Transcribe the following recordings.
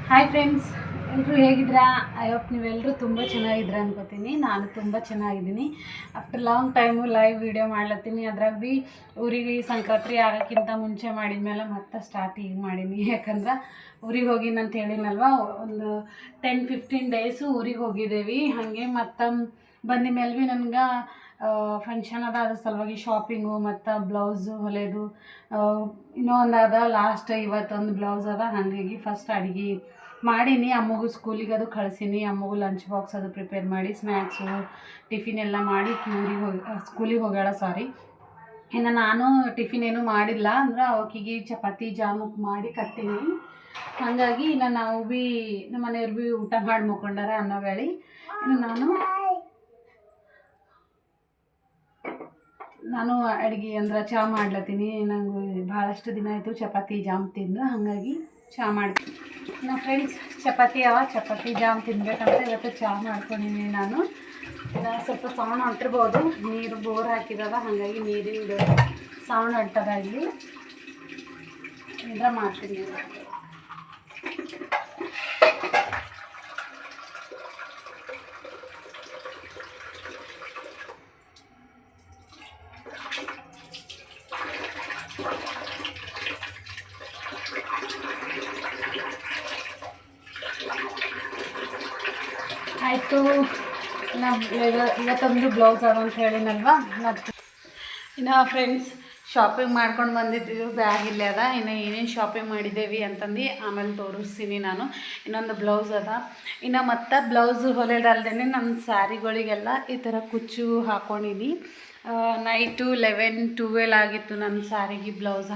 Hi friends, ಎಲ್ಲರೂ ಹೇಗಿದ್ದೀರಾ? I hope ನೀವೆಲ್ಲರೂ ತುಂಬ ಚೆನ್ನಾಗಿದ್ದೀರಾ ಅನ್ಕೋತೀನಿ. ನಾನು ತುಂಬ ಚೆನ್ನಾಗಿದ್ದೀನಿ. After long time live video ಮಾಡ್ಲತ್ತೀನಿ. ಅದ್ರಾಗ ಭೀ ಊರಿಗೆ ಸಂಕ್ರಾಂತಿ ಆಗೋಕ್ಕಿಂತ ಮುಂಚೆ ಮಾಡಿದ್ಮೇಲೆ ಮತ್ತೆ ಸ್ಟಾರ್ಟ್ ಈಗ ಮಾಡೀನಿ. ಯಾಕಂದ್ರೆ ಊರಿಗೆ ಹೋಗಿನಿ ಅಂತ ಹೇಳಿನಲ್ವ, ಒಂದು 10-15 ಡೇಸು ಊರಿಗೆ ಹೋಗಿದ್ದೇವೆ. ಹಾಗೆ ಮತ್ತು ಬಂದ ಮೇಲೆ ಭೀ ನನಗೆ ಫಂಕ್ಷನ್ ಅದ, ಅದ್ರ ಸಲುವಾಗಿ ಶಾಪಿಂಗು ಮತ್ತು ಬ್ಲೌಸು ಹೊಲೆದು ಇನ್ನೂ ಒಂದು ಅದ. ಲಾಸ್ಟ್ ಇವತ್ತೊಂದು ಬ್ಲೌಸ್ ಅದ. ಹಾಗಾಗಿ ಫಸ್ಟ್ ಅಡುಗೆ ಮಾಡೀನಿ. ಅಮ್ಮಗೂ ಸ್ಕೂಲಿಗೆ ಅದು ಕಳಿಸೀನಿ. ಅಮ್ಮಗೂ ಲಂಚ್ ಬಾಕ್ಸ್ ಅದು ಪ್ರಿಪೇರ್ ಮಾಡಿ, ಸ್ನ್ಯಾಕ್ಸು ಟಿಫಿನ್ ಎಲ್ಲ ಮಾಡಿ ಊರಿಗೆ ಹೋಗಿ ಸ್ಕೂಲಿಗೆ ಹೋಗ್ಯಾಳ. ಸಾರಿ, ಇನ್ನು ನಾನು ಟಿಫಿನ್ ಏನೂ ಮಾಡಿಲ್ಲ. ಅಂದ್ರೆ ಅವಕಿಗೆ ಚಪಾತಿ ಜಾಮುಕ್ ಮಾಡಿ ಕಟ್ತೀನಿ. ಹಾಗಾಗಿ ಇನ್ನು ನಾವು ಭೀ ನಮ್ಮ ಮನೆಯವ್ರು ಭೀ ಊಟ ಮಾಡಿ ಮುಕ್ಕೊಂಡಾರ ಅನ್ನೋ ಬೇಳೆ. ಇನ್ನು ನಾನು ಅಡುಗೆ ಅಂದ್ರೆ ಚಹಾ ಮಾಡ್ಲತ್ತೀನಿ. ನಂಗೆ ಭಾಳಷ್ಟು ದಿನ ಆಯಿತು ಚಪಾತಿ ಜಾಮ್ ತಿಂದು, ಹಾಗಾಗಿ ಚಹಾ ಮಾಡ್ತೀನಿ. ನಮ್ಮ ಫ್ರೆಂಡ್ಸ್ ಚಪಾತಿ ಚಪಾತಿ ಜಾಮ್ ತಿನ್ಬೇಕಂತ ಇವತ್ತು ಚಹಾ ಮಾಡ್ಕೊಂಡಿನಿ. ನಾನು ಸ್ವಲ್ಪ ಸೌಂಡ್ ಹೊಂಟಿರ್ಬೋದು, ನೀರು ಬೋರ್ ಹಾಕಿದವ, ಹಾಗಾಗಿ ನೀರಿಂದು ಸೌಂಡ್ ಹೊಂಟದ. ಇಲ್ಲಿ ಏನಾರ ಮಾಡ್ತೀನಿ. ಆಯಿತು, ಇವತ್ತೊಂದು ಬ್ಲೌಸ್ ಅದ ಅಂತ ಹೇಳಿನಲ್ವ. ಮತ್ತು ಇನ್ನು ಫ್ರೆಂಡ್ಸ್ ಶಾಪಿಂಗ್ ಮಾಡ್ಕೊಂಡು ಬಂದಿದ್ದೀವಿ. ಬ್ಯಾಗ್ ಇಲ್ಲೇ ಅದ. ಇನ್ನು ಏನೇನು ಶಾಪಿಂಗ್ ಮಾಡಿದ್ದೇವೆ ಅಂತಂದು ಆಮೇಲೆ ತೋರಿಸ್ತೀನಿ ನಾನು. ಇನ್ನೊಂದು ಬ್ಲೌಸ್ ಅದ. ಇನ್ನು ಮತ್ತು ಬ್ಲೌಸು ಹೊಲೆದಲ್ದೇ ನನ್ನ ಸ್ಯಾರಿಗಳಿಗೆಲ್ಲ ಈ ಥರ ಕುಚ್ಚು ಹಾಕ್ಕೊಂಡಿನಿ. ನೈಟು 11-12 ಆಗಿತ್ತು ನನ್ನ ಸ್ಯಾರಿಗೆ ಬ್ಲೌಸ್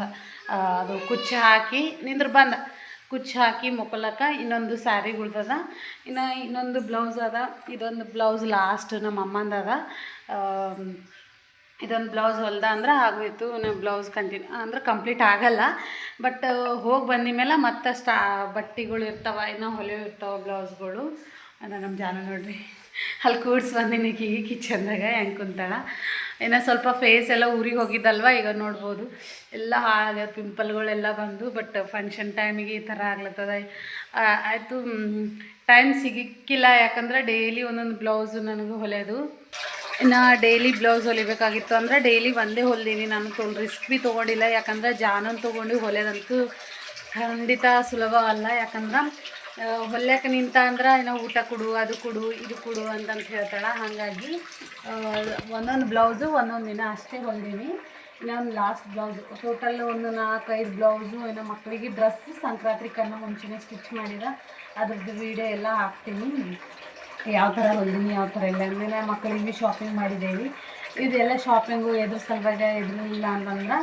ಅದು ಕುಚ್ಚು ಹಾಕಿ ಕುಚ್ಚು ಹಾಕಿ ಮುಕ್ಕಲಕ್ಕ. ಇನ್ನೊಂದು ಸ್ಯಾರಿ ಉಳ್ದದ. ಇನ್ನೊಂದು ಬ್ಲೌಸ್ ಅದ. ಇದೊಂದು ಬ್ಲೌಸ್ ಲಾಸ್ಟ್ ನಮ್ಮ ಅಮ್ಮಂದು ಅದ. ಇದೊಂದು ಬ್ಲೌಸ್ ಹೊಲ್ದ ಅಂದ್ರೆ ಆಗೋಯ್ತು. ನಾವು ಬ್ಲೌಸ್ ಕಂಪ್ಲೀಟ್ ಆಗಲ್ಲ. ಬಟ್ ಹೋಗಿ ಬಂದ ಮೇಲೆ ಮತ್ತೆ ಬಟ್ಟೆಗಳು ಇರ್ತಾವೆ, ಇನ್ನೂ ಹೊಲಿಯೋ ಇರ್ತಾವೆ ಬ್ಲೌಸ್ಗಳು. ಅದು ನಮ್ಮ ಜಾನ ನೋಡ್ರಿ ಅಲ್ಲಿ ಕೂಡ್ಸಿ ಬಂದಿನಿ ಕಿಚನ್ದಾಗ ಹೆಂಗೆ ಕುಂತಾಳ. ಇನ್ನು ಸ್ವಲ್ಪ ಫೇಸ್ ಎಲ್ಲ ಊರಿಗೆ ಹೋಗಿದ್ದಲ್ವ, ಈಗ ನೋಡ್ಬೋದು ಎಲ್ಲ ಹಾಳಾಗ್ಯದ, ಪಿಂಪಲ್ಗಳೆಲ್ಲ ಬಂದು. ಬಟ್ ಫಂಕ್ಷನ್ ಟೈಮಿಗೆ ಈ ಥರ ಆಗ್ಲತ್ತದ. ಆಯಿತು, ಟೈಮ್ ಸಿಕ್ಕಿಲ್ಲ. ಯಾಕಂದ್ರೆ ಡೈಲಿ ಒಂದೊಂದು ಬ್ಲೌಸು ನನಗೂ ಹೊಲೆಯೋದು. ಇನ್ನು ಡೈಲಿ ಬ್ಲೌಸ್ ಹೊಲಿಬೇಕಾಗಿತ್ತು ಅಂದರೆ ಡೈಲಿ ಒಂದೇ ಹೊಲ್ದೀನಿ. ನಾನು ರಿಸ್ಕ್ ಭೀ ತೊಗೊಂಡಿಲ್ಲ. ಯಾಕಂದ್ರೆ ಜಾನನ್ನು ತೊಗೊಂಡು ಹೊಲಿಯೋದಂತೂ ಖಂಡಿತ ಸುಲಭ ಅಲ್ಲ. ಯಾಕಂದ್ರೆ ಹೊಲ್ಯಕ್ಕೆ ನಿಂತ ಅಂದ್ರೆ ಏನೋ ಊಟ ಕೊಡು, ಅದು ಕೊಡು, ಇದು ಕೊಡು ಅಂತಂತ ಹೇಳ್ತಾಳೆ. ಹಾಗಾಗಿ ಒಂದೊಂದು ಬ್ಲೌಸು ಒಂದೊಂದು ದಿನ ಅಷ್ಟೇ ಹೊಲ್ದೀನಿ. ಇನ್ನೊಂದು ಲಾಸ್ಟ್ ಬ್ಲೌಸು, ಟೋಟಲ್ ಒಂದು 4-5 ಬ್ಲೌಸು ಏನೋ ಮಕ್ಕಳಿಗೆ ಡ್ರೆಸ್ ಸಂಕ್ರಾಂತಿಕನ್ನ ಮುಂಚೆನೇ ಸ್ಟಿಚ್ ಮಾಡಿದ. ಅದ್ರದ್ದು ವೀಡಿಯೋ ಎಲ್ಲ ಹಾಕ್ತೀನಿ, ಯಾವ ಥರ ಹೊಲ್ದೀನಿ ಯಾವ ಥರ ಇಲ್ಲ. ಅಂದರೆ ಮಕ್ಕಳಿಗೆ ಶಾಪಿಂಗ್ ಮಾಡಿದ್ದೇವೆ. ಇದೆಲ್ಲ ಶಾಪಿಂಗು ಎದ್ರ ಸಲುವಾಗಿ ಇಲ್ಲ ಅಂತಂದ್ರೆ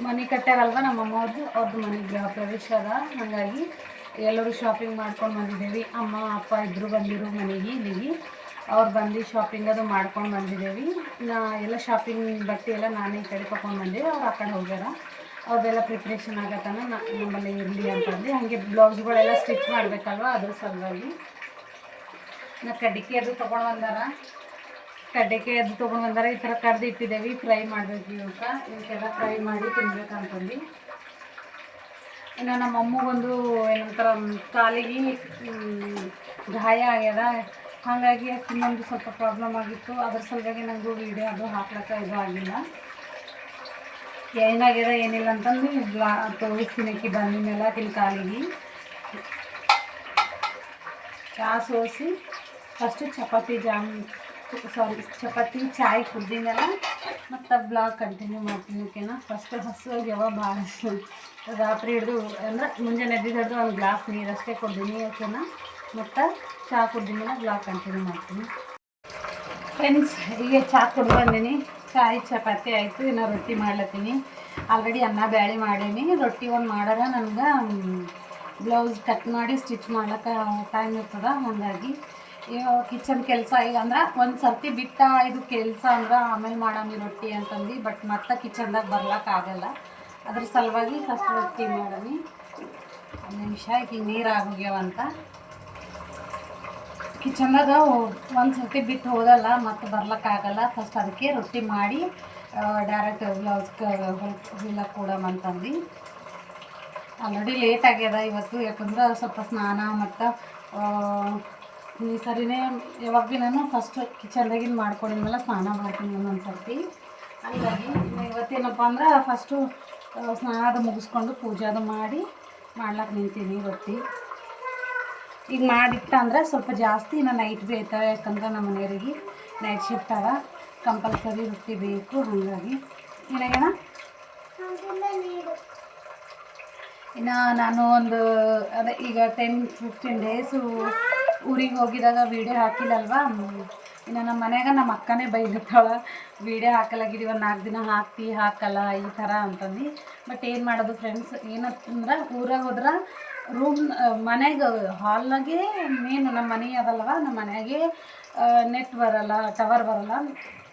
ಮನೆ ಕಟ್ಟಾರಲ್ವ ಅವ್ರದ್ದು ಮನೆ ಗೃಹ ಪ್ರವೇಶ ಅದ. ಹಾಗಾಗಿ ಎಲ್ಲರೂ ಶಾಪಿಂಗ್ ಮಾಡ್ಕೊಂಡು ಬಂದಿದ್ದೇವೆ. ಅಮ್ಮ ಅಪ್ಪ ಇಬ್ಬರು ಬಂದಿರು ಮನೆಗೆ, ಇಲ್ಲಿಗೆ ಅವ್ರು ಬಂದು ಶಾಪಿಂಗ್ ಅದು ಮಾಡ್ಕೊಂಡು ಬಂದಿದ್ದೇವೆ. ಎಲ್ಲ ಶಾಪಿಂಗ್ ಬಟ್ಟೆ ಎಲ್ಲ ನಾನೇ ಈ ಕಡೆ ತೊಗೊಂಡು ಬಂದೇವೆ. ಅವ್ರು ಆ ಕಡೆ ಹೋಗ್ಯಾರ. ಅವ್ರದ್ದೆಲ್ಲ ಪ್ರಿಪ್ರೇಷನ್ ಆಗತ್ತಾನ ನಮ್ಮಲ್ಲಿ ಇರಲಿ ಅಂತಂದು. ಹಾಗೆ ಬ್ಲೌಸ್ಗಳೆಲ್ಲ ಸ್ಟಿಚ್ ಮಾಡಬೇಕಲ್ವ, ಅದ್ರ ಸಲುವಾಗಿ ಕಡ್ಡಿಕೆ ಅದು ತೊಗೊಂಡು ಬಂದಾರ. ಈ ಥರ ಕಡ್ದು ಇಟ್ಟಿದ್ದೇವೆ. ಫ್ರೈ ಮಾಡಬೇಕು. ಇವಕ್ಕೆಲ್ಲ ಫ್ರೈ ಮಾಡಿ ತಿನ್ಬೇಕಂತಂದು. ಇನ್ನು ನಮ್ಮ ಅಮ್ಮಗೊಂದು ಏನಂತಾರೆ ಕಾಲಿಗೆ ಗಾಯ ಆಗ್ಯದ. ಹಾಗಾಗಿ ಇನ್ನೊಂದು ಸ್ವಲ್ಪ ಪ್ರಾಬ್ಲಮ್ ಆಗಿತ್ತು. ಅದ್ರ ಸಲುವಾಗಿ ನನಗೂ ವೀಡಿಯೋ ಅದು ಹಾಕ್ಲಿಕ್ಕೆ ಇದು ಆಗಿಲ್ಲ. ಏನಾಗ್ಯದ ಏನಿಲ್ಲ ಅಂತಂದು ತೋರಿಸ್ತೀನಿ. ಬಂದ ಮೇಲೆ ಆಕಿನ ಕಾಲಿಗೆ ಚಹಾ ಸೋಸಿ ಫಸ್ಟು ಚಪಾತಿ ಚಾಯ್ ಕುಡ್ದಿದ್ದೆಲ್ಲ ಮತ್ತು ಬ್ಲಾಗ್ ಕಂಟಿನ್ಯೂ ಮಾಡ್ತೀನಿ. ಓಕೆನಾ? ಫಸ್ಟ್ ಹಸುವಾಗ್ಯವ ಭಾಳ. ರಾತ್ರಿ ಹಿಡಿದು ಅಂದರೆ ಮುಂಜಾನೆ ಹಿಡಿದು ಒಂದು ಗ್ಲಾಸ್ ನೀರಷ್ಟೇ ಕೊಡ್ತೀನಿ. ಓಕೆನಾ? ಮತ್ತು ಚಹಾ ಕುಡ್ದಿದ್ಮೇಲೆ ಬ್ಲಾಗ್ ಕಂಟಿನ್ಯೂ ಮಾಡ್ತೀನಿ. ಫ್ರೆಂಡ್ಸ್, ಈಗ ಚಹಾ ಕುಡ್ದು ಬಂದೀನಿ. ಚಾಯ್ ಚಪಾತಿ ಆಯಿತು. ಇನ್ನು ರೊಟ್ಟಿ ಮಾಡ್ಲತ್ತೀನಿ. ಆಲ್ರೆಡಿ ಅನ್ನ ಬೇಳೆ ಮಾಡೀನಿ. ರೊಟ್ಟಿ ಒಂದು ಮಾಡಾರ ನನಗೆ ಬ್ಲೌಸ್ ಕಟ್ ಮಾಡಿ ಸ್ಟಿಚ್ ಮಾಡ್ಲಿಕ್ಕೆ ಟೈಮ್ ಇರ್ತದೆ. ಹಾಗಾಗಿ ಕಿಚನ್ ಕೆಲಸ ಈಗ ಅಂದ್ರೆ ಒಂದು ಸರ್ತಿ ಬಿಟ್ಟ ಇದು ಕೆಲಸ ಅಂದ್ರೆ ಆಮೇಲೆ ಮಾಡಮಿ ರೊಟ್ಟಿ ಅಂತಂದು. ಬಟ್ ಮತ್ತೆ ಕಿಚನ್ದಾಗ ಬರ್ಲಿಕ್ಕಾಗಲ್ಲ. ಅದ್ರ ಸಲುವಾಗಿ ಫಸ್ಟ್ ರೊಟ್ಟಿ ಮಾಡಮಿ. 1 ನಿಮಿಷ ಈಗ ನೀರು ಆಗೋಗ್ಯಾವಂತ. ಕಿಚನ್ದಾಗ ಒಂದು ಸರ್ತಿ ಬಿಟ್ಟು ಹೋದಲ್ಲ ಮತ್ತು ಬರ್ಲಿಕ್ಕಾಗಲ್ಲ. ಫಸ್ಟ್ ಅದಕ್ಕೆ ರೊಟ್ಟಿ ಮಾಡಿ ಡೈರೆಕ್ಟ್ ಬ್ಲೌಸ್ ಹೊಲ ಕೂಡ ಅಂತಂದು ಆಲ್ರೆಡಿ ಲೇಟ್ ಆಗ್ಯದ ಇವತ್ತು, ಯಾಕಂದ್ರೆ ಸ್ವಲ್ಪ ಸ್ನಾನ ಮತ್ತು ಈ ಸರಿನೇ ಯಾವಾಗ ಭೀ ನಾನು ಫಸ್ಟ್ ಕಿಚನ್ದಾಗಿನ ಮಾಡ್ಕೊಂಡಿದ್ಮೇಲೆ ಸ್ನಾನ ಮಾಡ್ತೀನಿ ಒಂದೊಂದು ಸರ್ತಿ. ಹಾಗಾಗಿ ಇವತ್ತೇನಪ್ಪ ಅಂದ್ರೆ ಫಸ್ಟು ಸ್ನಾನ ಅದು ಮುಗಿಸ್ಕೊಂಡು ಪೂಜೆ ಅದು ಮಾಡಿ ಮಾಡ್ಲಿಕ್ಕೆ ನಿಂತೀನಿ ರೊಟ್ಟಿ. ಈಗ ಮಾಡಿಟ್ಟ ಅಂದ್ರೆ ಸ್ವಲ್ಪ ಜಾಸ್ತಿ ನಾನು ನೈಟ್ ಬೇಯ್ತಾವೆ, ಯಾಕಂದ್ರೆ ನಮ್ಮ ಮನೆಯವರಿಗೆ ನೈಟ್ ಶಿಫ್ಟ್ ಅವ, ಕಂಪಲ್ಸರಿ ರೊಟ್ಟಿ ಬೇಕು. ಹಾಗಾಗಿ ಏನಾಗಣ ಇನ್ನು ನಾನು ಒಂದು ಅದೇ ಈಗ 10-15 ಡೇಸು ಊರಿಗೆ ಹೋಗಿದಾಗ ವೀಡಿಯೋ ಹಾಕಿಲ್ಲಲ್ವಾ. ಇನ್ನು ನಮ್ಮ ಮನ್ಯಾಗ ನಮ್ಮ ಅಕ್ಕನೇ ಬೈದಿರ್ತಾಳೆ, ವೀಡಿಯೋ ಹಾಕಲಾಗಿದ್ದೀವಿ, ಒಂದು 4 ದಿನ ಹಾಕಲ್ಲ ಈ ಥರ ಅಂತಂದು. ಬಟ್ ಏನು ಮಾಡೋದು ಫ್ರೆಂಡ್ಸ್, ಏನಂತಂದ್ರೆ ಊರಾಗ ಹೋದ್ರೆ ಮನೆಗೆ ಹಾಲ್ನಾಗೆ ಮೇನು ನಮ್ಮ ಮನೆ ಅದಲ್ವ, ನಮ್ಮ ಮನೆಯಾಗೆ ನೆಟ್ ಬರೋಲ್ಲ, ಟವರ್ ಬರೋಲ್ಲ.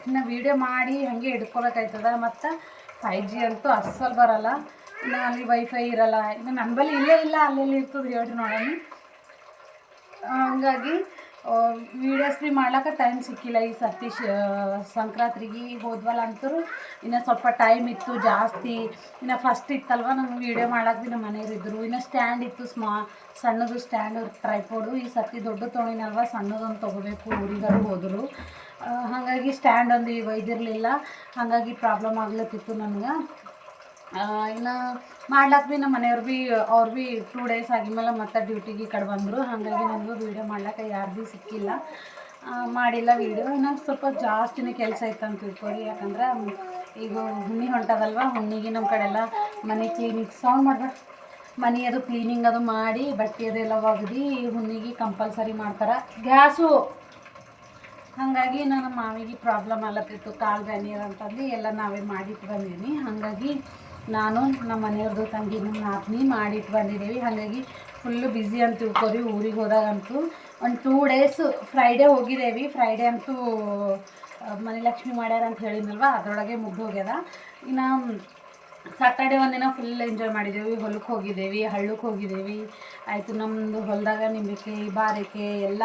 ಇನ್ನು ವೀಡಿಯೋ ಮಾಡಿ ಹಾಗೆ ಹಿಡ್ಕೊಬೇಕಾಯ್ತದ. ಮತ್ತು 5G ಅಂತೂ ಅಸ್ಸಲು ಬರೋಲ್ಲ. ಇನ್ನು ಅಲ್ಲಿ ವೈಫೈ ಇರೋಲ್ಲ. ಇನ್ನು ನನ್ನ ಬಳಿ ಇಲ್ಲೇ ಇಲ್ಲ, ಅಲ್ಲೆಲ್ಲಿ ಇರ್ತದೆ ಹೇಳ್ರಿ ನೋಡೋಣ. ಹಂಗಾಗಿ ವೀಡಿಯೋಸ್ ಭೀ ಮಾಡ್ಲಿಕ್ಕೆ ಟೈಮ್ ಸಿಕ್ಕಿಲ್ಲ. ಈ ಸರ್ತಿ ಸಂಕ್ರಾಂತಿಗೆ ಹೋದ್ವಲ್ಲ ಅಂತೂ ಇನ್ನು ಸ್ವಲ್ಪ ಟೈಮ್ ಇತ್ತು ಜಾಸ್ತಿ. ಇನ್ನು ಫಸ್ಟ್ ಇತ್ತಲ್ವ ನಮ್ಗೆ ವೀಡಿಯೋ ಮಾಡೋಕೆ ಭೀ ನಮ್ಮ ಮನೆಯವರಿದ್ದರು. ಇನ್ನು ಸ್ಟ್ಯಾಂಡ್ ಇತ್ತು, ಸಣ್ಣದು ಸ್ಟ್ಯಾಂಡ್ ಟ್ರೈಪೋಡು. ಈ ಸರ್ತಿ ದೊಡ್ಡ ತೊಗೊಂಡಿನಲ್ವ, ಸಣ್ಣದೊಂದು ತೊಗೋಬೇಕು, ಊರಿಗಾರು ಹೋದರು. ಹಾಗಾಗಿ ಸ್ಟ್ಯಾಂಡ್ ಒಂದು ಒಯ್ದಿರಲಿಲ್ಲ, ಹಾಗಾಗಿ ಪ್ರಾಬ್ಲಮ್ ಆಗ್ಲತ್ತಿತ್ತು ನನಗೆ. ಇನ್ನು ಮಾಡ್ಲಾಕ ಭೀ ನಮ್ಮ ಮನೆಯವ್ರು ಭೀ ಅವ್ರು ಭೀ 2 ಡೇಸ್ ಆಗಿದ್ಮೇಲೆ ಮತ್ತೆ ಡ್ಯೂಟಿಗೆ ಈ ಕಡೆ ಬಂದರು. ಹಾಗಾಗಿ ನನಗೂ ವೀಡಿಯೋ ಮಾಡ್ಲಿಕ್ಕೆ ಯಾರು ಭೀ ಸಿಕ್ಕಿಲ್ಲ, ಮಾಡಿಲ್ಲ ವೀಡಿಯೋ. ಇನ್ನು ಸ್ವಲ್ಪ ಜಾಸ್ತಿನೇ ಕೆಲಸ ಇತ್ತು ಅಂತ ತಿಳ್ಕೊರಿ, ಯಾಕಂದ್ರೆ ಈಗ ಹುಣ್ಣಿ ಹೊಂಟದಲ್ವ. ಹುಣ್ಣಿಗೆ ನಮ್ಮ ಕಡೆ ಎಲ್ಲ ಮನೆ ಕ್ಲೀನಿಂಗ್ ಸೌಂಡ್ ಮಾಡ್ಬೇಡ, ಮನೆ ಅದು ಕ್ಲೀನಿಂಗ್ ಅದು ಮಾಡಿ ಬಟ್ಟೆ ಅದೆಲ್ಲ ಒಗ್ದು ಹುಣ್ಣಿಗೆ ಕಂಪಲ್ಸರಿ ಮಾಡ್ತಾರೆ ಗ್ಯಾಸು. ಹಾಗಾಗಿ ನನ್ನ ಮಾವಿಗೆ ಪ್ರಾಬ್ಲಮ್ ಆಗತ್ತಿತ್ತು, ಕಾಲು ಬ್ಯಾನೀರ್ ಅಂತಂದು ಎಲ್ಲ ನಾವೇ ಮಾಡಿಟ್ಟು ಬಂದೀನಿ. ಹಾಗಾಗಿ ನಾನು ನಮ್ಮ ಮನೆಯವ್ರದ್ದು ತಂಗಿ ನಮ್ಮ ನಾಲ್ಕನೇ ಮಾಡಿಟ್ಟು ಬಂದಿದ್ದೀವಿ. ಹಾಗಾಗಿ ಫುಲ್ಲು ಬ್ಯುಸಿ ಅಂತ ತಿಳ್ಕೊರಿ. ಊರಿಗೆ ಹೋದಾಗಂತೂ ಒಂದು 2 ಡೇಸ್ ಫ್ರೈಡೇ ಹೋಗಿದ್ದೇವೆ. ಫ್ರೈಡೇ ಅಂತೂ ಮನೆ ಲಕ್ಷ್ಮಿ ಮಾಡ್ಯಾರ ಅಂತ ಹೇಳಿದ್ನಲ್ವ, ಅದರೊಳಗೆ ಮುಗ್ದು ಹೋಗ್ಯದ. ಇನ್ನು ಸಾಟರ್ಡೆ ಒಂದಿನ ಫುಲ್ ಎಂಜಾಯ್ ಮಾಡಿದ್ದೇವೆ. ಹೊಲಕ್ಕೆ ಹೋಗಿದ್ದೇವೆ, ಹಳ್ಳಕ್ಕೆ ಹೋಗಿದ್ದೇವೆ. ಆಯಿತು, ನಮ್ಮದು ಹೊಲದಾಗ ನಿಂಬೆಕಾಯಿ ಬಾರೆಕಾಯಿ ಎಲ್ಲ.